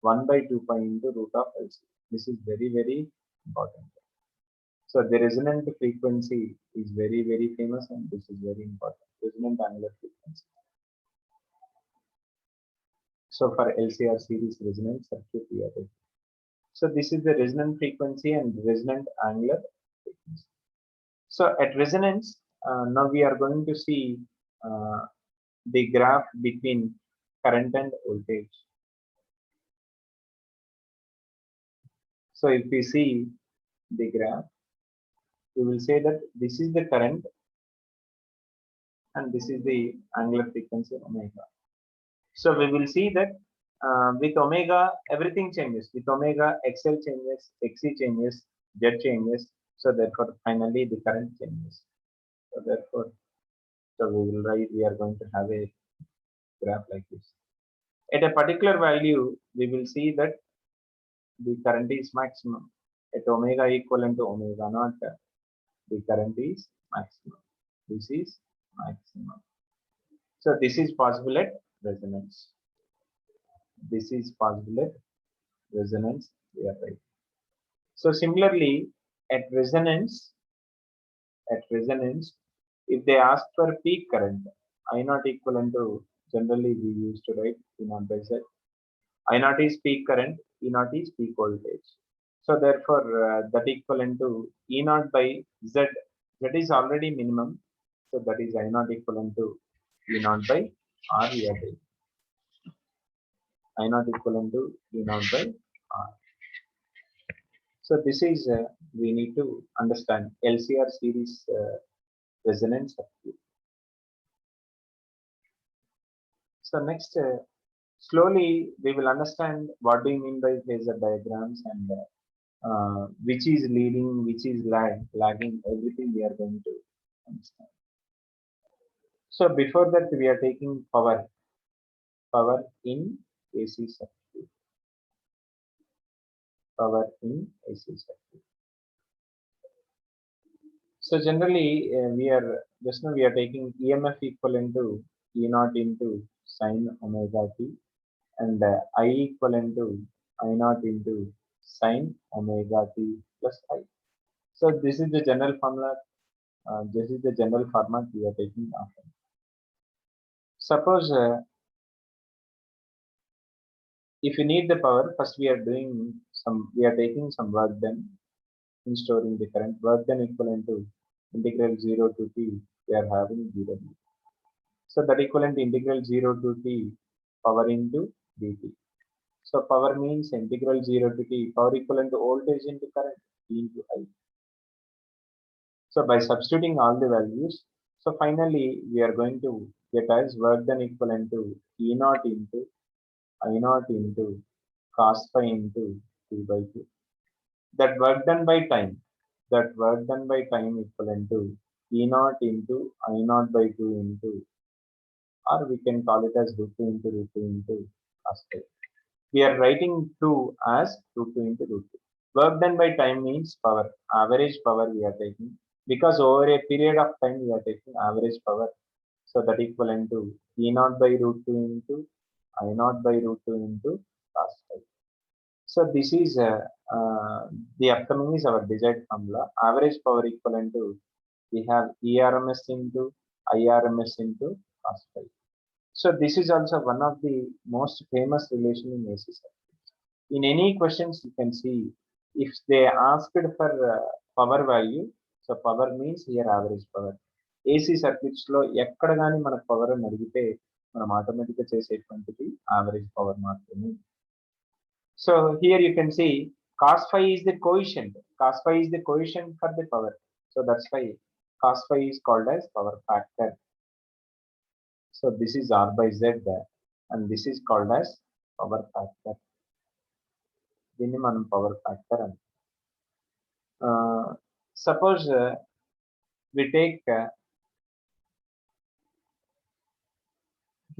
1 by 2 pi into root of LC. This is very, very important. So the resonant frequency is very, very famous and this is very important. Resonant angular frequency. So for LCR series resonance circuit, we are taking. So this is the resonant frequency and resonant angular frequency. So at resonance, now we are going to see the graph between current and voltage. So if we see the graph, we will say that this is the current and this is the angular frequency omega. So we will see that with omega, everything changes. With omega, XL changes, XC changes, Z changes. So therefore, finally the current changes. So therefore, so we will write, we are going to have a graph like this. At a particular value, we will see that the current is maximum. At omega equivalent to omega naught, the current is maximum. This is maximum. So this is possible at resonance. This is possible at resonance. We are right. So similarly, at resonance, if they ask for peak current, I naught equivalent to, generally we used to write E naught by Z. I naught is peak current, E naught is peak voltage. So therefore, that equivalent to E naught by Z. Z is already minimum. So that is I naught equivalent to E naught by R. We are taking I naught equivalent to E naught by R. So this is we need to understand LCR series resonance circuit. So next, slowly we will understand what do you mean by phasor diagrams and which is leading, which is lagging, everything we are going to understand. So before that, we are taking power in AC circuit, power in AC circuit. So generally, we are just now we are taking EMF equivalent to E naught into sine omega t and I equivalent to I naught into sine omega t plus I. So this is the general formula. This is the general format we are taking after. Suppose if you need the power, first we are taking some work done in storing the current. Work done equivalent to integral 0 to t, we are having dw. So that equivalent to integral 0 to t power into dt. So power means integral 0 to t, power equivalent to voltage into current, T into I. So by substituting all the values, so finally we are going to get as work done equivalent to E naught into I naught into cos phi into 2 by 2. That work done by time, equivalent to E naught into I naught by 2 into, or we can call it as root 2 into root 2 into cos phi. We are writing 2 as root 2 into root 2. Work done by time means power, average power we are taking. Because over a period of time we are taking average power. So that equivalent to E naught by root 2 into I naught by root 2 into cos phi. So this is the upcoming is our desired formula. Average power equivalent to, we have ERMS into IRMS into cos phi. So this is also one of the most famous relation in AC circuits. In any questions you can see, if they asked for power value, so power means here average power. AC circuits లో ఎక్కడ కానీ మనకు power అని అడిగితే మనం automatic గా చేసేటువంటిది average power మాత్రమే. So here you can see cos phi is the coefficient. Cos phi is the coefficient for the power. So that's why cos phi is called as power factor. So this is R by Z and this is called as power factor. దీన్ని మనం power factor అని. Suppose we take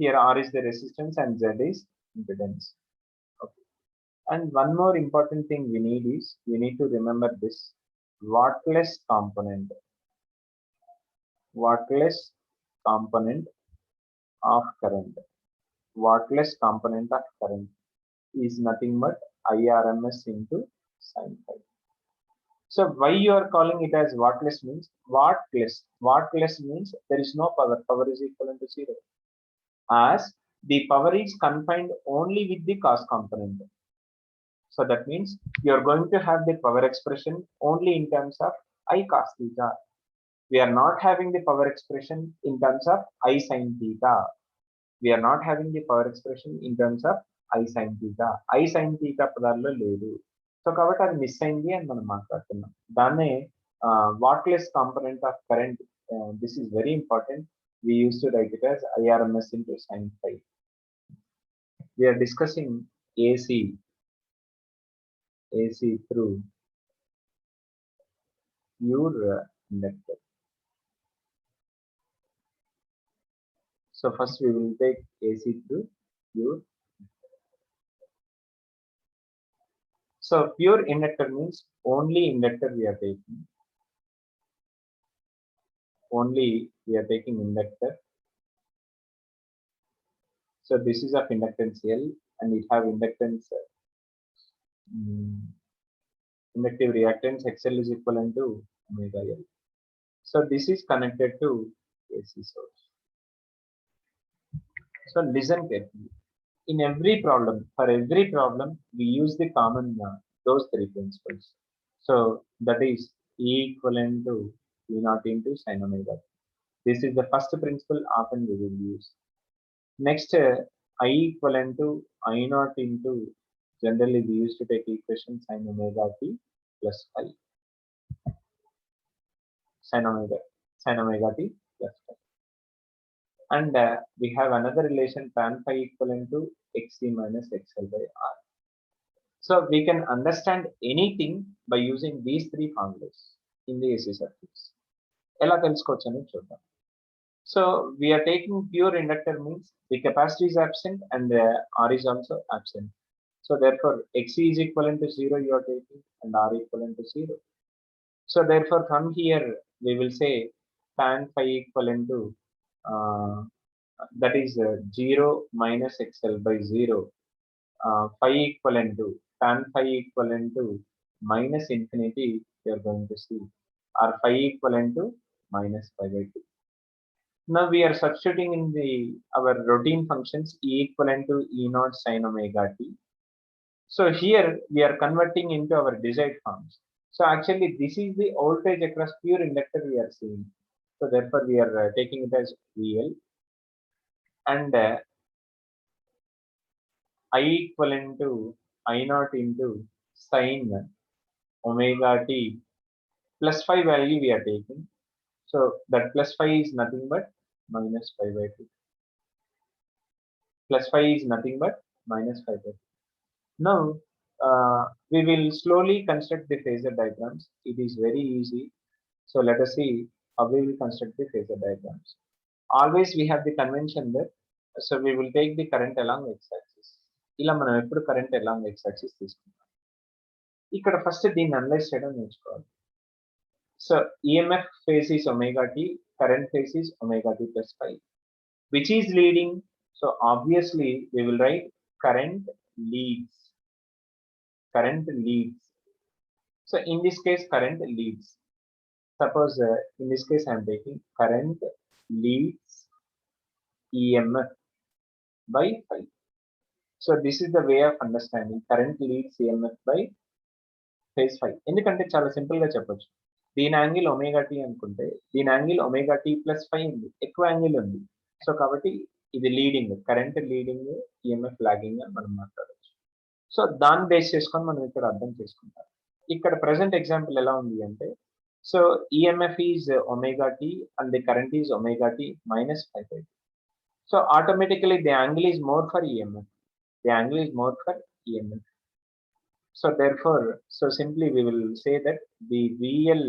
here R is the resistance and Z is impedance. Okay. And one more important thing we need is, we need to remember this wattless component. Wattless component of current. Wattless component of current is nothing but IRMS into sin phi. So why you are calling it as wattless means wattless. Wattless means there is no power. Power is equivalent to 0. As the power is confined only with the cos component. So that means you are going to have the power expression only in terms of I cos theta. We are not having the power expression in terms of I sin theta. We are not having the power expression in terms of I sin theta. I sin theta పదాల్లో లేదు. So కాబట్టి అది miss అయింది అని మనం మాట్లాడుతున్నాం. దాన్నే wattless component of current. This is very important. We used to write it as IRMS into sin phi. We are discussing AC through pure inductor. So first we will take AC through pure. So pure inductor means only inductor we are taking. Only we are taking inductor. So this is of inductance L and it have inductance inductive reactance XL is equivalent to omega L. So this is connected to AC source. So listen carefully. In every problem, for every problem, we use the common those three principles. So that is E equivalent to E naught into sin omega. This is the first principle often we will use. Next, I equivalent to I naught into, generally we used to take equation sin omega t plus I. Sin omega t plus I. And we have another relation tan phi equivalent to xc minus xl by r. So we can understand anything by using these three formulas in the AC circuits. ఎలా తెలుసుకోవచ్చు అని చూద్దాం. So we are taking pure inductor means the capacity is absent and R is also absent. So therefore xc is equivalent to 0 you are taking and R equivalent to 0. So therefore from here we will say tan phi equivalent to that is 0 minus xl by 0. Phi equivalent to tan phi equivalent to minus infinity you are going to see, or phi equivalent to minus pi by 2. Now we are substituting in our routine functions E equivalent to E naught sin omega t. So here we are converting into our desired forms. So actually this is the voltage across pure inductor we are seeing. So therefore we are taking it as VL and I equivalent to I naught into sin omega t plus phi value we are taking. So that plus phi is nothing but minus pi by 2. Plus phi is nothing but minus pi by 2. Now we will slowly construct the phasor diagrams. It is very easy. So let us see how we will construct the phasor diagrams. Always we have the convention that so we will take the current along x-axis. ఇలా మనం ఎప్పుడు current along x-axis తీసుకుంటాం. ఇక్కడ first దీన్ని analyse చేయడం నేర్చుకోవాలి. So EMF phase is omega t, current phase is omega t plus phi. Which is leading? So obviously we will write current leads. Current leads. So in this case current leads. Suppose in this case I am taking current leads EMF by phi. So this is the way of understanding current leads EMF by phase phi. ఎందుకంటే చాలా simple గా చెప్పొచ్చు. దీని angle omega t అనుకుంటే దీని angle omega t plus pi ఉంది, ఎక్కువ angle ఉంది. సో కాబట్టి ఇది leading, current leading, EMF lagging అని మనం మాట్లాడవచ్చు. సో దాన్ని బేస్ చేసుకొని మనం ఇక్కడ అర్థం చేసుకుంటాం. ఇక్కడ ప్రెసెంట్ ఎగ్జాంపుల్ ఎలా ఉంది అంటే, so EMF is omega t and the current is omega t minus 5/2. So automatically the angle is more for EMF. The angle is more for EMF. So therefore, so simply we will say that the VL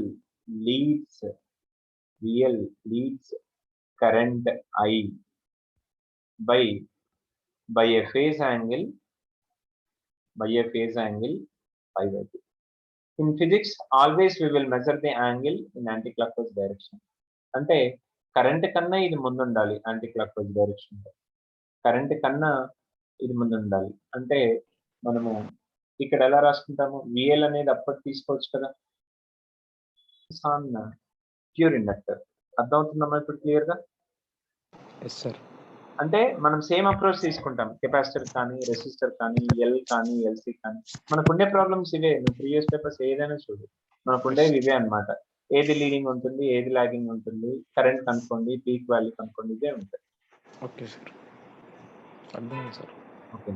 leads current I by a phase angle pi by 2. In physics, always we will measure the angle in anti-clockwise direction. అంటే current కన్నా ఇది ముందుండాలి, anti clockwise direction. Current కన్నా ఇది ముందుండాలి అంటే మనము ఇక్కడ ఎలా రాసుకుంటాము, VL అనేది అప్పటి తీసుకోవచ్చు కదా ప్యూర్ ఇండక్టర్. అర్థమవుతుందమ్మా ఇప్పుడు క్లియర్ గా? Yes sir. అంటే మనం సేమ్ అప్రోచ్ తీసుకుంటాం, కెపాసిటర్ కానీ, రెసిస్టర్ కానీ, ఎల్ కానీ, ఎల్సి కానీ. మనకుండే ప్రాబ్లమ్స్ ఇవే. నువ్వు ప్రీవియస్ పేపర్స్ ఏదైనా చూడు, మనకుండేవి ఇవే అన్నమాట. ఏది లీడింగ్ ఉంటుంది, ఏది లాగింగ్ ఉంటుంది, కరెంట్ కనుక్కోండి, పీక్ వాల్యూ కనుక్కోండి, ఇవే ఉంటాయి. ఓకే సార్, అర్థమైంది sir. Okay.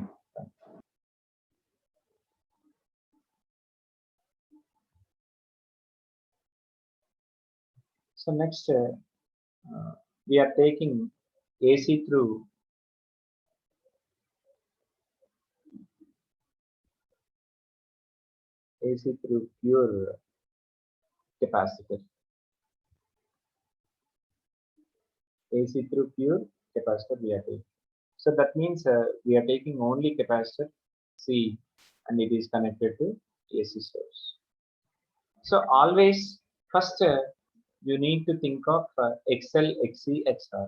So next, we are taking AC through pure capacitor. AC through pure capacitor we are taking. So that means we are taking only capacitor C, and it is connected to AC source. So always first you need to think of XL, XC, XR.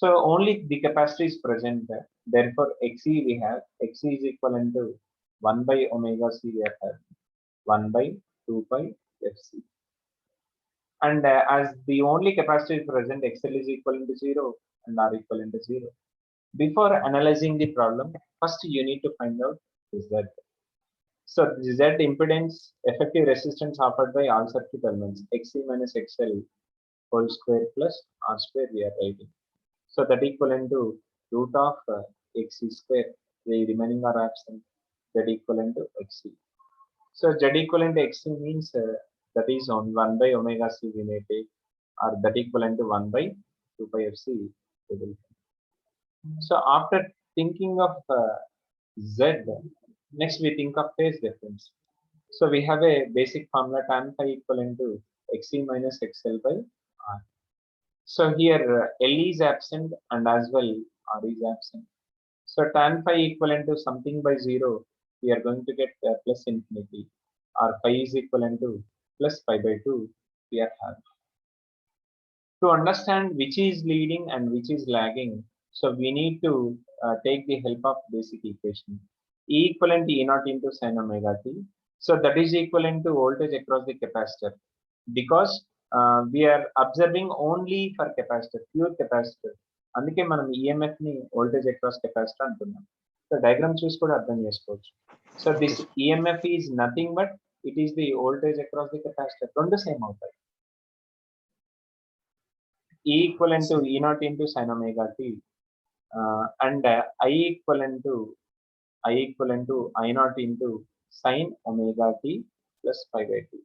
So only the capacitor is present there. Therefore, XC we have, XC is equivalent to 1 by omega C we are having, 1 by 2 pi FC. And as the only capacitor is present, XL is equivalent to 0 and R equivalent to 0. Before analyzing the problem, first you need to find out Z. So the Z impedance, effective resistance offered by all circuit elements, XC minus XL whole square plus R square we are writing. So that equivalent to root of XC square, the remaining are absent, that equivalent to XC. So Z equivalent to XC means that is on 1 by omega C we may take, or that equivalent to 1 by 2 pi FC. So after thinking of Z, next we think of phase difference. So we have a basic formula tan phi equivalent to XC minus XL by R. So here L is absent and as well R is absent. So tan phi equivalent to something by 0, we are going to get plus infinity, or phi is equivalent to plus pi by 2 we are having. To understand which is leading and which is lagging, so we need to take the help of basic equation. E equivalent to E naught into sin omega t. So that is equivalent to voltage across the capacitor, because we are observing only for capacitor, pure capacitor. అందుకే మనం EMF ని voltage across capacitor అంటున్నాం. So diagram చూసి కూడా అర్థం చేసుకోవచ్చు. So this EMF is nothing but it is the voltage across the capacitor. రెండు same అవుతాయి. E equivalent to E naught into sin omega t, and I equivalent to I naught into sin omega t plus pi by 2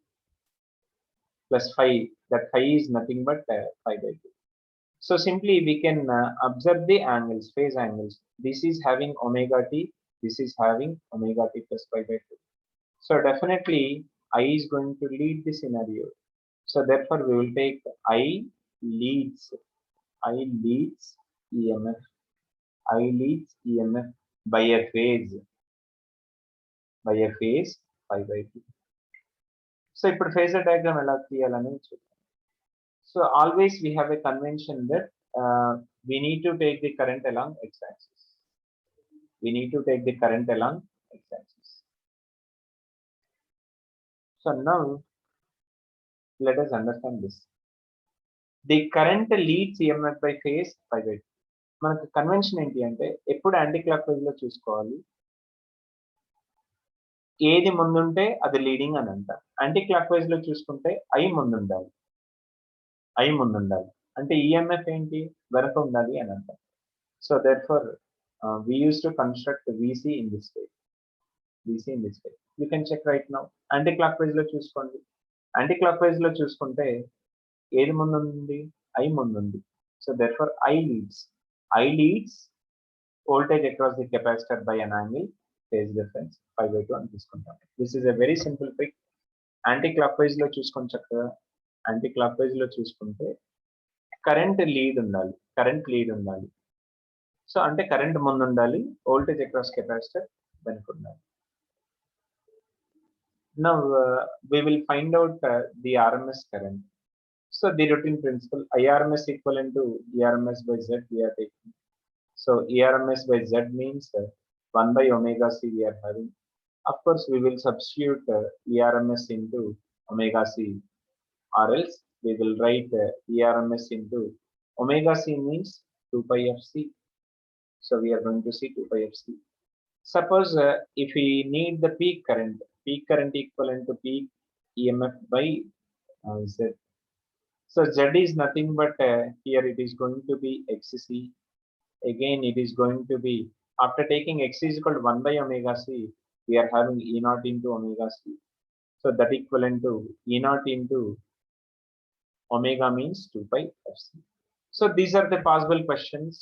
plus phi. That phi is nothing but pi by 2. So simply we can observe the angles, phase angles. This is having omega t, this is having omega t plus pi by 2. So definitely I is going to lead the scenario. So therefore we will take I leads EMF. I leads EMF by a phase pi by 2. So ఇప్పుడు phasor diagram ఎలా తీయాలని చూద్దాం. So always we have a convention that we need to take the current along x-axis. So now let us understand this. The current leads EMF by phase pi by 2. మనకు convention ఏంటి అంటే ఎప్పుడు anti clock wise లో చూసుకోవాలి, ఏది ముందుంటే అది leading అని అంట. యాంటీ క్లాక్ వైజ్ లో చూసుకుంటే ఐ ముందుండాలి అంటే ఈఎంఎఫ్ ఏంటి, వెనక ఉండాలి అని అంట. So there for we used to construct VC in this way. You can check right now. Anti clock wise లో చూసుకోండి. యాంటీ క్లాక్ వైజ్ లో చూసుకుంటే ఏది ముందుంది, ఐ ముందుంది. So there for I leads voltage across the capacitor by an angle, phase difference pi by 2 అని తీసుకుంటాం. This is a very simple trick. Anti clock wise లో చూసుకొని చక్కగా యాంటీ క్లాక్ వైజ్ లో చూసుకుంటే కరెంట్ లీడ్ ఉండాలి. So అంటే current ముందు ఉండాలి, వోల్టేజ్ అక్రాస్ కెపాసిటర్ వెనక ఉండాలి. Now we will find out the RMS current. So the routine principle, IRMS equivalent to ERMS by Z we are taking. So ERMS by Z means 1 by omega C we are having. Of course we will substitute ERMS into omega C, or else we will write ERMS into omega C means 2 pi f c. So we are going to see 2 pi f c. Suppose if we need the peak current equivalent to peak EMF by Z. So Z is nothing but here it is going to be XC. Again, it is going to be, after taking X is equal to 1 by omega C, we are having E naught into omega C. So that equivalent to E naught into omega means 2 pi fc. So these are the possible questions.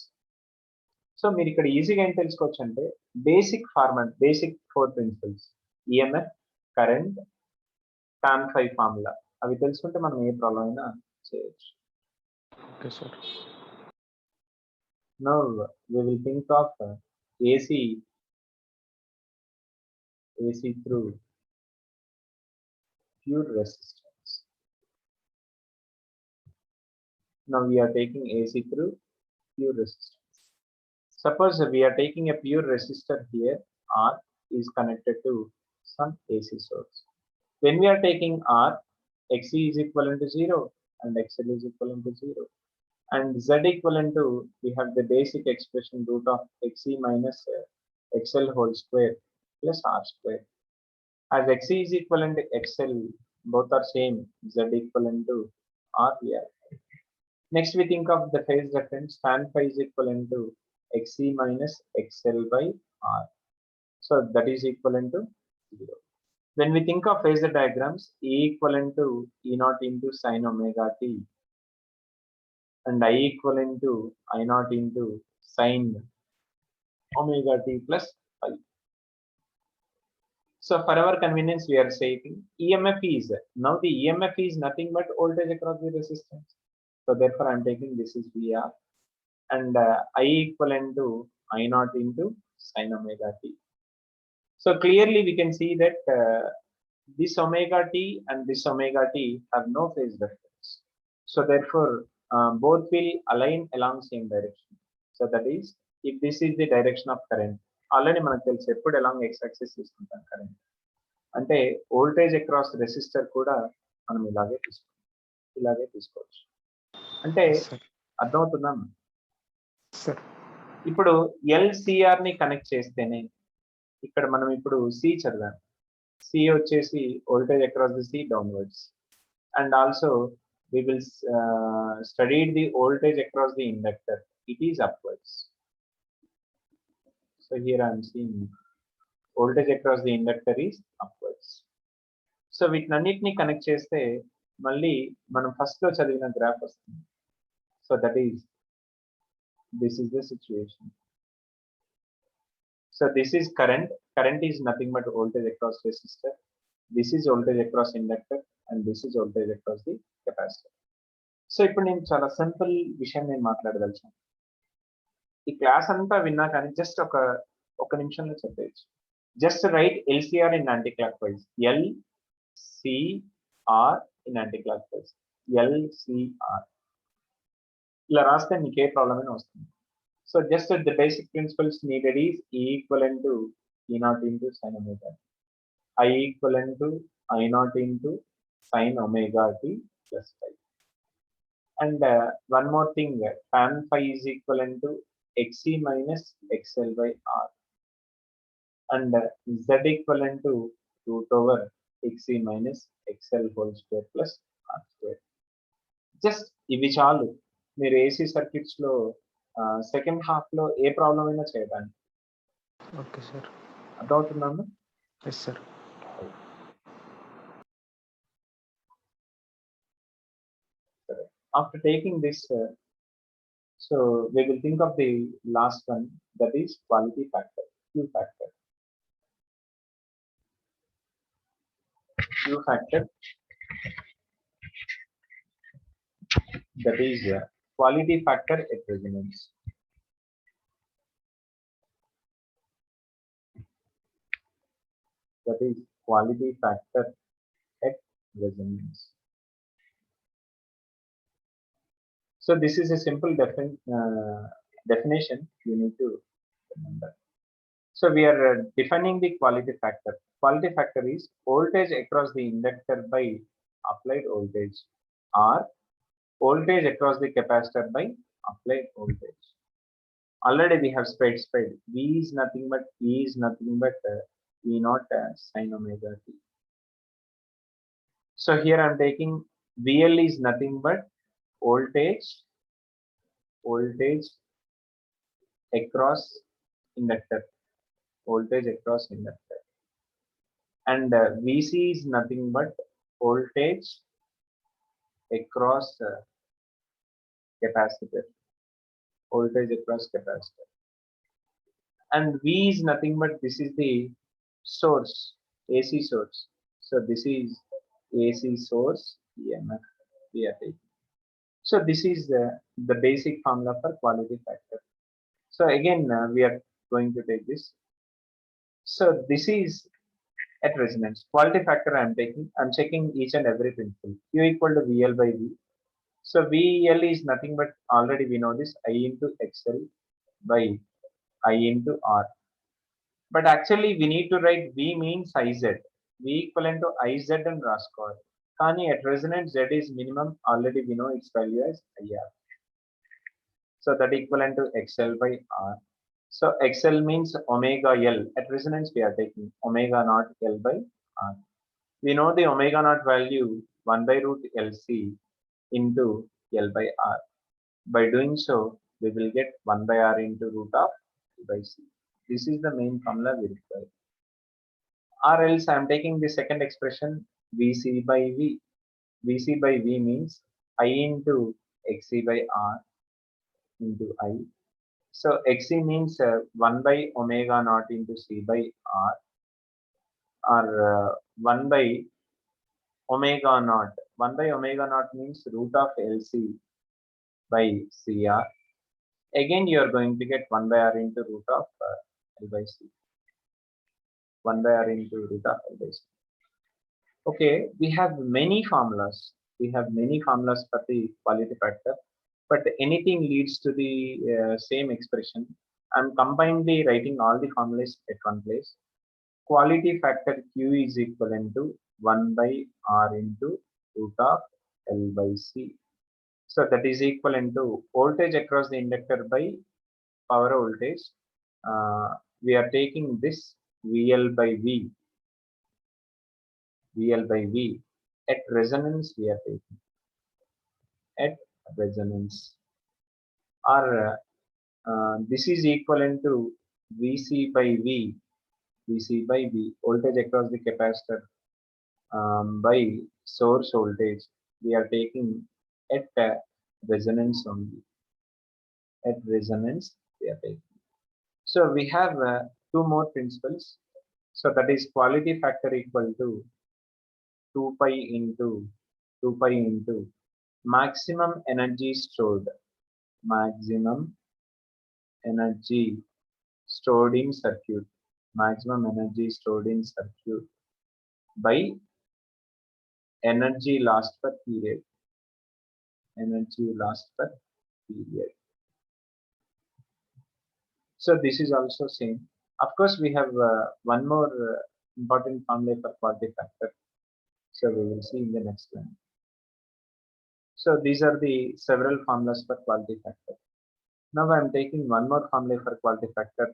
So మీరు ఇక్కడ ఈజీగా ఏం తెలుసుకోవచ్చు అంటే basic format, basic 4 principles, EMF, current, tan phi formula, అవి తెలుసుకుంటే మనం ఏ ప్రాబ్లం అయినా చేయొచ్చు. Okay sir. Now we will think of AC through pure resistance. Now we are taking AC through pure resistance. Suppose we are taking a pure resistor here, R is connected to some AC source. When we are taking R, XC is equivalent to 0 and XL is equivalent to 0. And Z equivalent to, we have the basic expression root of XC minus XL whole square plus R square. As XC is equivalent to XL, both are same, Z equivalent to R here. Next we think of the phase difference, tan phi is equivalent to XC minus XL by R. So that is equivalent to 0. When we think of phasor diagrams, E equivalent to E naught into sin omega t and I equivalent to I naught into sin omega t plus phi. So for our convenience, we are saying EMF is, now the EMF is nothing but voltage across the resistance. So therefore I am taking this is VR and I equivalent to I naught into sin omega t. So clearly we can see that this omega t and this omega t have no phase difference. So therefore both will align along same direction. So that is, if this is the direction of current, already మనకు తెలుసు ఎప్పుడు along x axis తీసుకుంటాం current అంటే voltage across resistor కూడా మనం ఇలాగే తీసుకోవచ్చు. అంటే అర్థమవుతుందా? ఇప్పుడు ఎల్సిఆర్ ని కనెక్ట్ చేస్తేనే ఇక్కడ మనం ఇప్పుడు సి చదివాం. సి వచ్చేసి voltage across the C downwards and also we will study the voltage across the inductor, it is upwards. So here I am seeing voltage across the inductor is upwards. So వీటినన్నిటిని connect చేస్తే మళ్ళీ మనం first లో చదివిన graph వస్తుంది. So that is, this is the situation. So this is current is nothing but voltage across resistor, this is voltage across inductor and this is voltage across the capacitor. So ఇప్పుడు నేను చాలా simple విషయం నేను మాట్లాడదలిచాను. ఈ class అంతా విన్నా కానీ just ఒక నిమిషంలో చెప్పేయచ్చు. Just write LCR in anticlockwise, LCR in anticlockwise, LCR ఇలా రాస్తే మీకు ఏ ప్రాబ్లం అయినా వస్తుంది. So just the basic principles needed is E equivalent to E naught into sin omega, I equivalent to I naught into sin omega t plus phi. And one more thing, tan phi is equivalent to XC minus XL by R and Z equivalent to root over XC minus XL whole square plus R square. Just ఇవి చాలు మీరు AC circuits లో second half లో ఏ problem అయినా చేయడానికి. Okay sir, అర్థమవుతుందా? Yes sir. After taking this, so we will think of the last one, that is quality factor, Q factor. Q factor, that is quality factor at resonance. That is quality factor at resonance. So this is a simple definition you need to remember. So we are defining the quality factor. Quality factor is voltage across the inductor by applied voltage or voltage across the capacitor by applied voltage. Already we have spread. V is nothing but E is nothing but E naught sine omega t. So here I'm taking VL is nothing but voltage across inductor, voltage across inductor, and VC is nothing but voltage across capacitor, voltage across capacitor, and V is nothing but this is the source, AC source. So this is AC source EMF we are taking. So this is the basic formula for quality factor. So again, we are going to take this. So this is at resonance. Quality factor I am taking, I am checking each and every principle. Q equal to VL by V. So VL is nothing but already we know this I into XL by I into R. But actually we need to write V means IZ. V equivalent to IZ and Roscoe. Kani at resonance Z is minimum, already we know its value as IR. So that equivalent to XL by R. So XL means omega L. At resonance we are taking omega naught L by R. We know the omega naught value 1 by root LC into L by R. By doing so, we will get 1 by R into root of L by C. This is the main formula we require. Or else I am taking the second expression VC by V. VC by V means I into XC by R into I. So XC means 1 by omega naught into C by R, or 1 by omega naught. 1 by omega naught means root of LC by CR. Again, you are going to get 1 by R into root of L by C. 1 by R into root of L by C. Okay, we have many formulas. We have many formulas for the quality factor, but anything leads to the same expression. I'm combinedly writing all the formulas at one place. Quality factor Q is equivalent to 1 by R into root of L by C. So that is equivalent to voltage across the inductor by power voltage. We are taking this VL by V. VL by V. At resonance we are taking. At resonance. Or this is equivalent to VC by V. VC by V. Voltage across the capacitor by source voltage. We are taking at resonance only. At resonance we are taking. So we have two more principles. So that is quality factor equal to 2 pi into maximum energy stored. Maximum energy stored in circuit. Maximum energy stored in circuit by energy lost per period. Energy lost per period. So this is also same. Of course, we have one more important formula for quality factor. So we will see in the next one. So these are the several formulas for quality factor. Now I am taking one more formula for quality factor.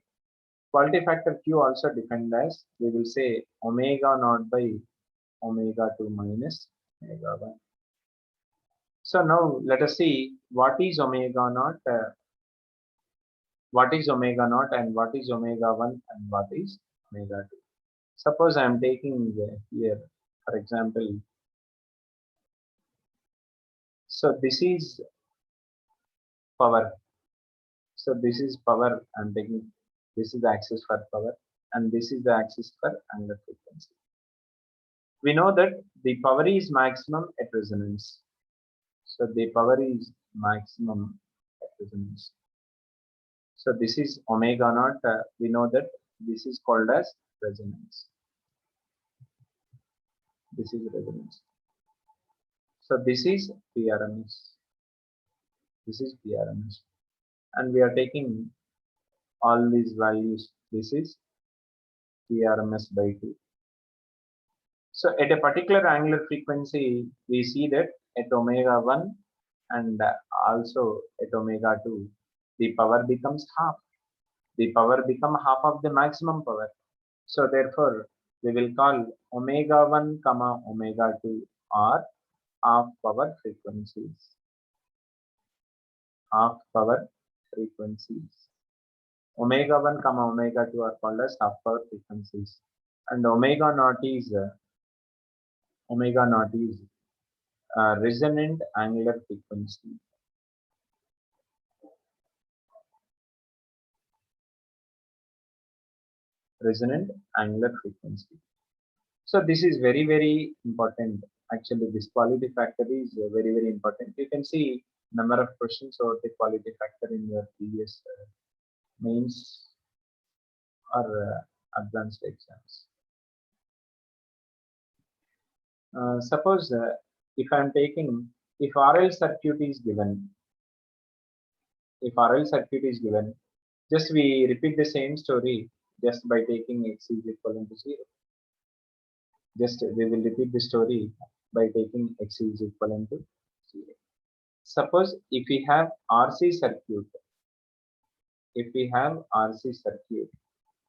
Quality factor Q also defined as, we will say omega naught by omega 2 minus omega 1. So now let us see what is omega naught, what is omega naught, and what is omega 1, and what is omega 2. Suppose I am taking here, for example, so this is power. So this is power I am taking. This is the axis for power, and this is the axis for angular frequency. We know that the power is maximum at resonance. So the power is maximum at resonance. So this is omega naught. We know that this is called as resonance. This is resonance. So this is PRMS. This is PRMS. And we are taking all these values. This is PRMS by 2. So at a particular angular frequency, we see that at omega 1 and also at omega 2, the power becomes half. The power become half of the maximum power. So therefore, we will call omega 1 comma omega 2 are half power frequencies. Half power frequencies. Omega 1 comma omega 2 are called as half power frequencies. And omega naught is resonant angular frequency. Resonant angular frequency. So this is very, very important. Actually, this quality factor is very, very important. You can see number of questions about the quality factor in your previous mains or advanced exams. Suppose if I am taking, if RL circuit is given, just we repeat the same story just by taking x is equal to 0. Just we will repeat the story by taking x is equal to 0. Suppose if we have RC circuit,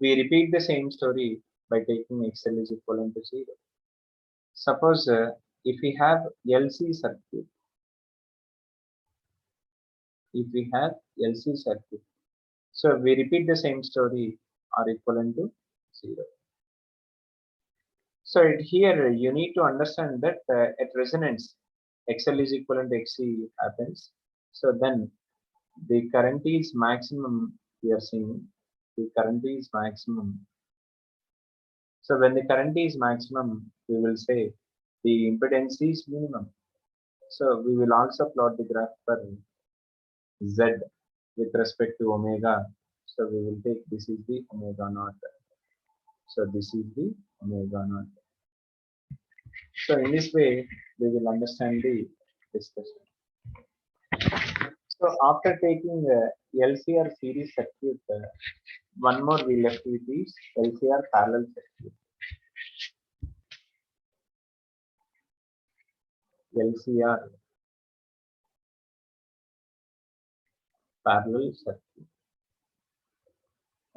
we repeat the same story by taking XL is equal to 0. Suppose if we have LC circuit, so we repeat the same story are equivalent to 0. So here you need to understand that at resonance, XL is equivalent to XC happens. So then the current is maximum. We are seeing the current is maximum. So when the current is maximum, we will say the impedance is minimum. So we will also plot the graph for Z with respect to omega. So we will take this is the omega naught. So this is the omega naught. So in this way, we will understand the discussion. So after taking LCR series circuit, one more we left with is LCR parallel circuit. LCR parallel circuit.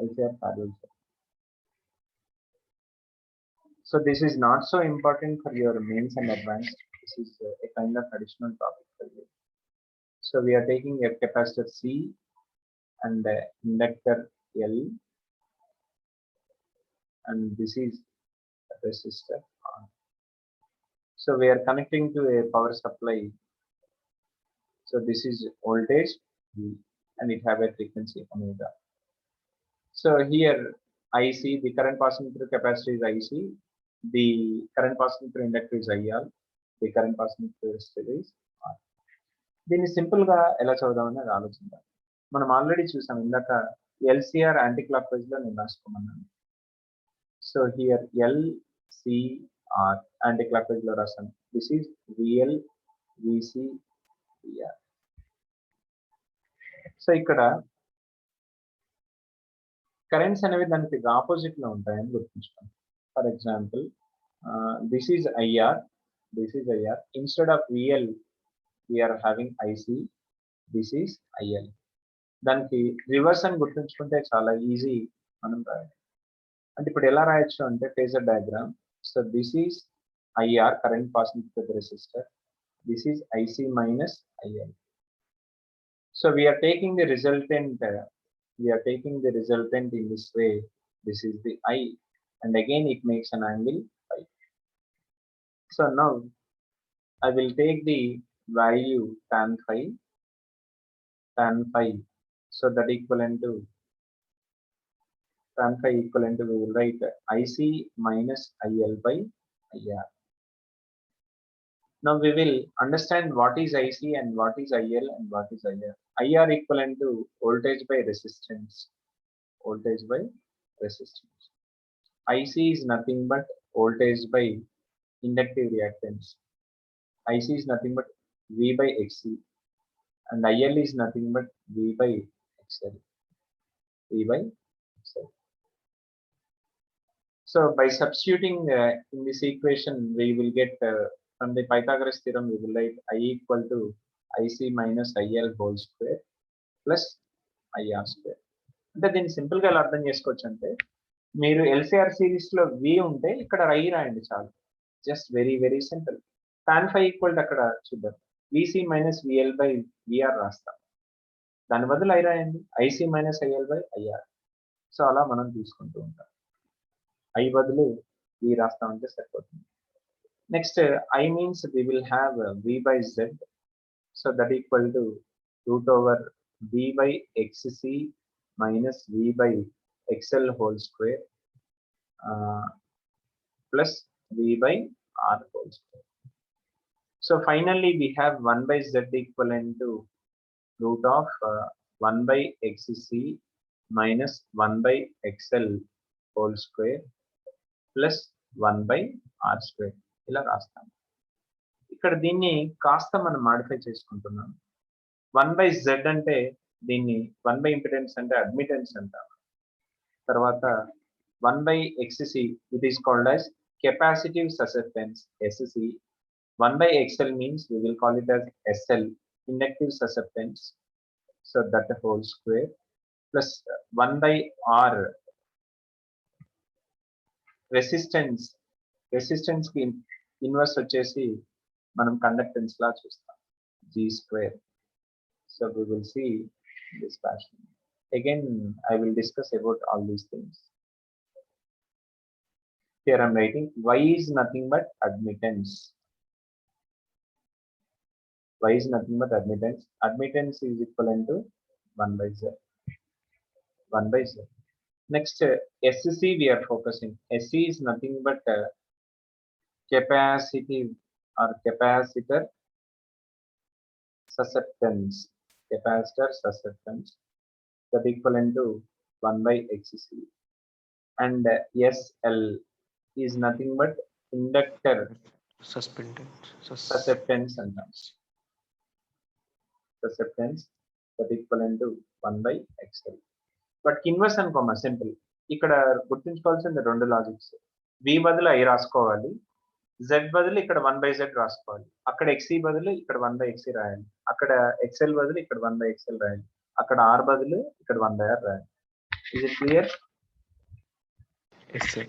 LCR parallel circuit. So this is not so important for your mains and advanced. This is a kind of additional topic for you. So we are taking a capacitor C and inductor L, and this is a resistor R. So we are connecting to a power supply. So this is voltage V, and it have a frequency omega. So here IC, the current passing through capacitor is IC, the current passing through inductor is IR, the current passing through resistor is R. దీన్ని simple గా ఎలా చదువుదామని అది ఆలోచిద్దాం. మనం already చూసాం ఇందాక LCR anti clock wise లో నేను రాసుకోమన్నాను. So here LCR anti clock wise లో రాసాను. This is VL VC VR. So ఇక్కడ కరెంట్స్ అనేవి దానికి ఆపోజిట్ లో ఉంటాయని గుర్తుంచుకోండి. For example this is IR, instead of VL we are having IC, this is IL. దానికి రివర్స్ అని గుర్తుంచుకుంటే చాలా ఈజీ మనం రాయాలి. అంటే ఇప్పుడు ఎలా రాయొచ్చు అంటే phasor diagram. So this is IR, current passing through the resistor, this is IC minus IL. So we are taking the resultant in this way. This is the I, and again it makes an angle phi. So now I will take the value tan phi, so that equivalent to tan phi equivalent to, we will write IC minus IL by IR. Now we will understand what is IC and what is IL and what is IR. IR equivalent to voltage by resistance. IC is nothing but voltage by inductive reactance. IC is nothing but V by XC, and IL is nothing but V by XL. So by substituting in this equation, we will get from the Pythagoras theorem, we will write I equal to IC minus IL whole square plus IR square. అంటే దీన్ని simple గా ఎలా అర్థం చేసుకోవచ్చు అంటే మీరు LCR series లో V ఉంటే ఇక్కడ I రాయండి చాలు. Just very very simple. tan phi equal to అక్కడ చూద్దాం. VC minus VL by VR రాస్తాం. దాని బదులు I రాయండి. IC minus IL by IR. So అలా మనం తీసుకుంటూ ఉంటాం. I బదులు V రాస్తామంటే సరిపోతుంది. Next I means we will have V by Z. So that equal to root over V by XC minus V by XL whole square plus V by R whole square. So finally we have 1 by Z equivalent to root of 1 by XC minus 1 by XL whole square plus 1 by R square. ఇలా రాస్తాం. ఇక్కడ దీన్ని కాస్త మనం modify చేసుకుంటున్నాం. 1 by Z అంటే దీన్ని 1 by impedance అంటే అడ్మిటెన్స్ అంటాం. తర్వాత 1 by XC it is called as capacitive susceptance SC. 1 by XL means we will call it as SL, inductive susceptance. So that whole square plus 1 by R resistance. Resistance కి inverse వచ్చేసి మనం conductance లా చూస్తాం. G square. So we will see this fashion. Again, I will discuss about all these things. Here I am writing Y is nothing but admittance. Y is nothing but admittance. Admittance is equivalent to 1 by Z. 1 by Z. Next, SC we are focusing. SC is nothing but capacitive or capacitor susceptance. Capacitor susceptance that equivalent to 1 by XC. And SL is nothing but inductor susceptance and susceptance that equivalent to 1 by XL. But inverse and comma simple. ఇక్కడ గుర్తుంచుకోవాల్సిన రెండు logics. V బదులు I రాసుకోవాలి. Z బదులు ఇక్కడ 1 by Z రాసుకోవాలి. అక్కడ XC బదులు ఇక్కడ 1 by XC రాయాలి. అక్కడ XL బదులు ఇక్కడ 1 by XL రాయాలి. అక్కడ R బదులు ఇక్కడ 1 by R రాయాలి. Is it clear? Yes, sir.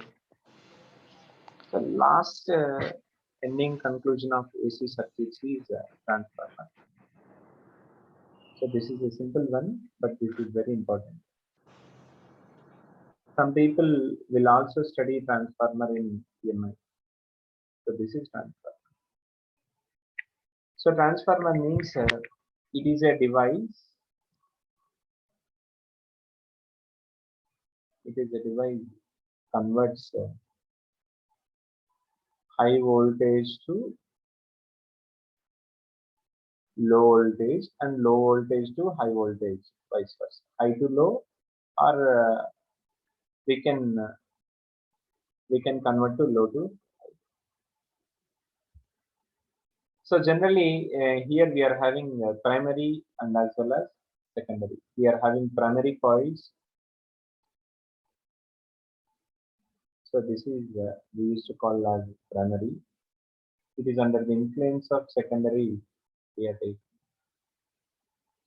The last ending conclusion of AC circuits is transformer. So this is a simple one, but this is very important. Some people will also study transformer in EMI. So this is transformer. So transformer means it is a device. It is a device converts high voltage to low voltage and low voltage to high voltage, vice versa. High to low, or we can convert to low to high. So generally here we are having primary and as well as secondary. We are having primary coils. So this is we used to call as primary. It is under the influence of secondary we are taking.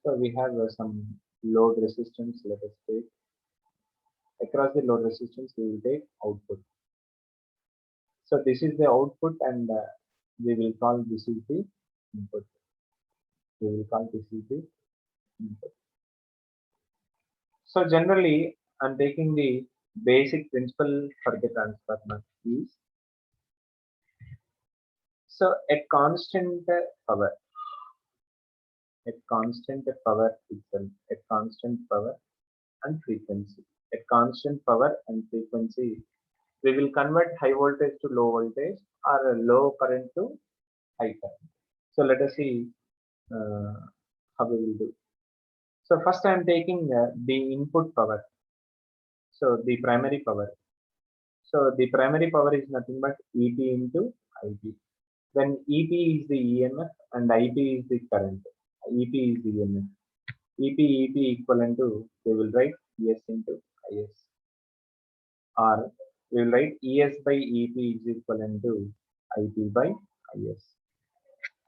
So we have some load resistance, let us take. Across the load resistance we will take output. So this is the output and we will call this is the input. We will call this is the input. So generally I'm taking the basic principle for the transformer is, so at constant power itself, at constant power and frequency, at constant power and frequency we will convert high voltage to low voltage or low current to high current. So let us see how we will do. So first I am taking the input power. So the primary power. So the primary power is nothing but EP into IP. Then EP is the EMF and IP is the current. EP is the EMF. EP equivalent to, we will write ES into IS. Or we will write ES by EP is equivalent to IP by IS.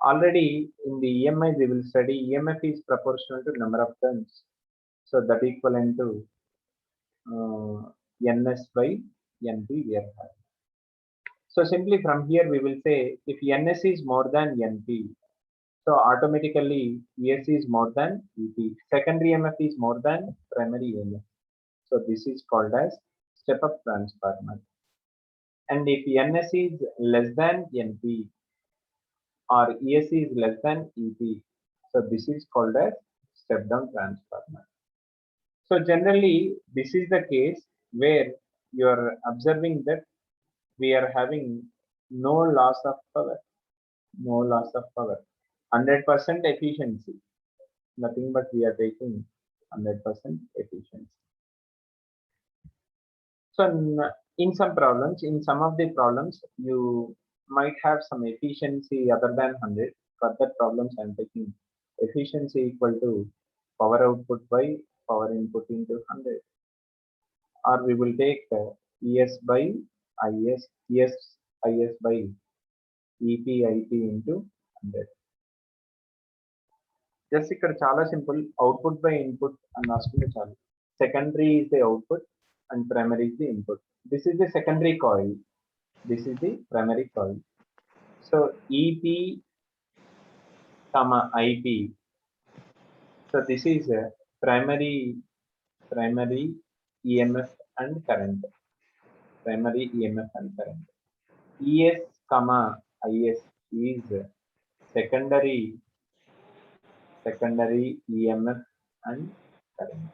Already in the EMI we will study EMF is proportional to number of turns. So that equivalent to ns by np we are having. So simply from here we will say if ns is more than np, so automatically ESC is more than EP. Secondary EMF is more than primary EMF. So this is called as step-up transformer. And if NS is less than NP or ESC is less than EP, so this is called as step-down transformer. So generally, this is the case where you are observing that we are having no loss of power, no loss of power, 100% efficiency. Nothing but we are taking 100% efficiency. So in some problems, in some of the problems, you might have some efficiency other than 100. For that problems, I'm taking efficiency equal to power output by power input into 100. Or we will take ES by IS, IS by EP, IP into 100. Just ఇక్కడ చాలా simple, output by input అని రాసుకుంటే చాలు. Secondary is the output and primary is the input. This is the secondary coil. This is the primary coil. So EP, IP. So this is a primary EMF and current. Primary EMF and current. ES, IS is secondary EMF and current.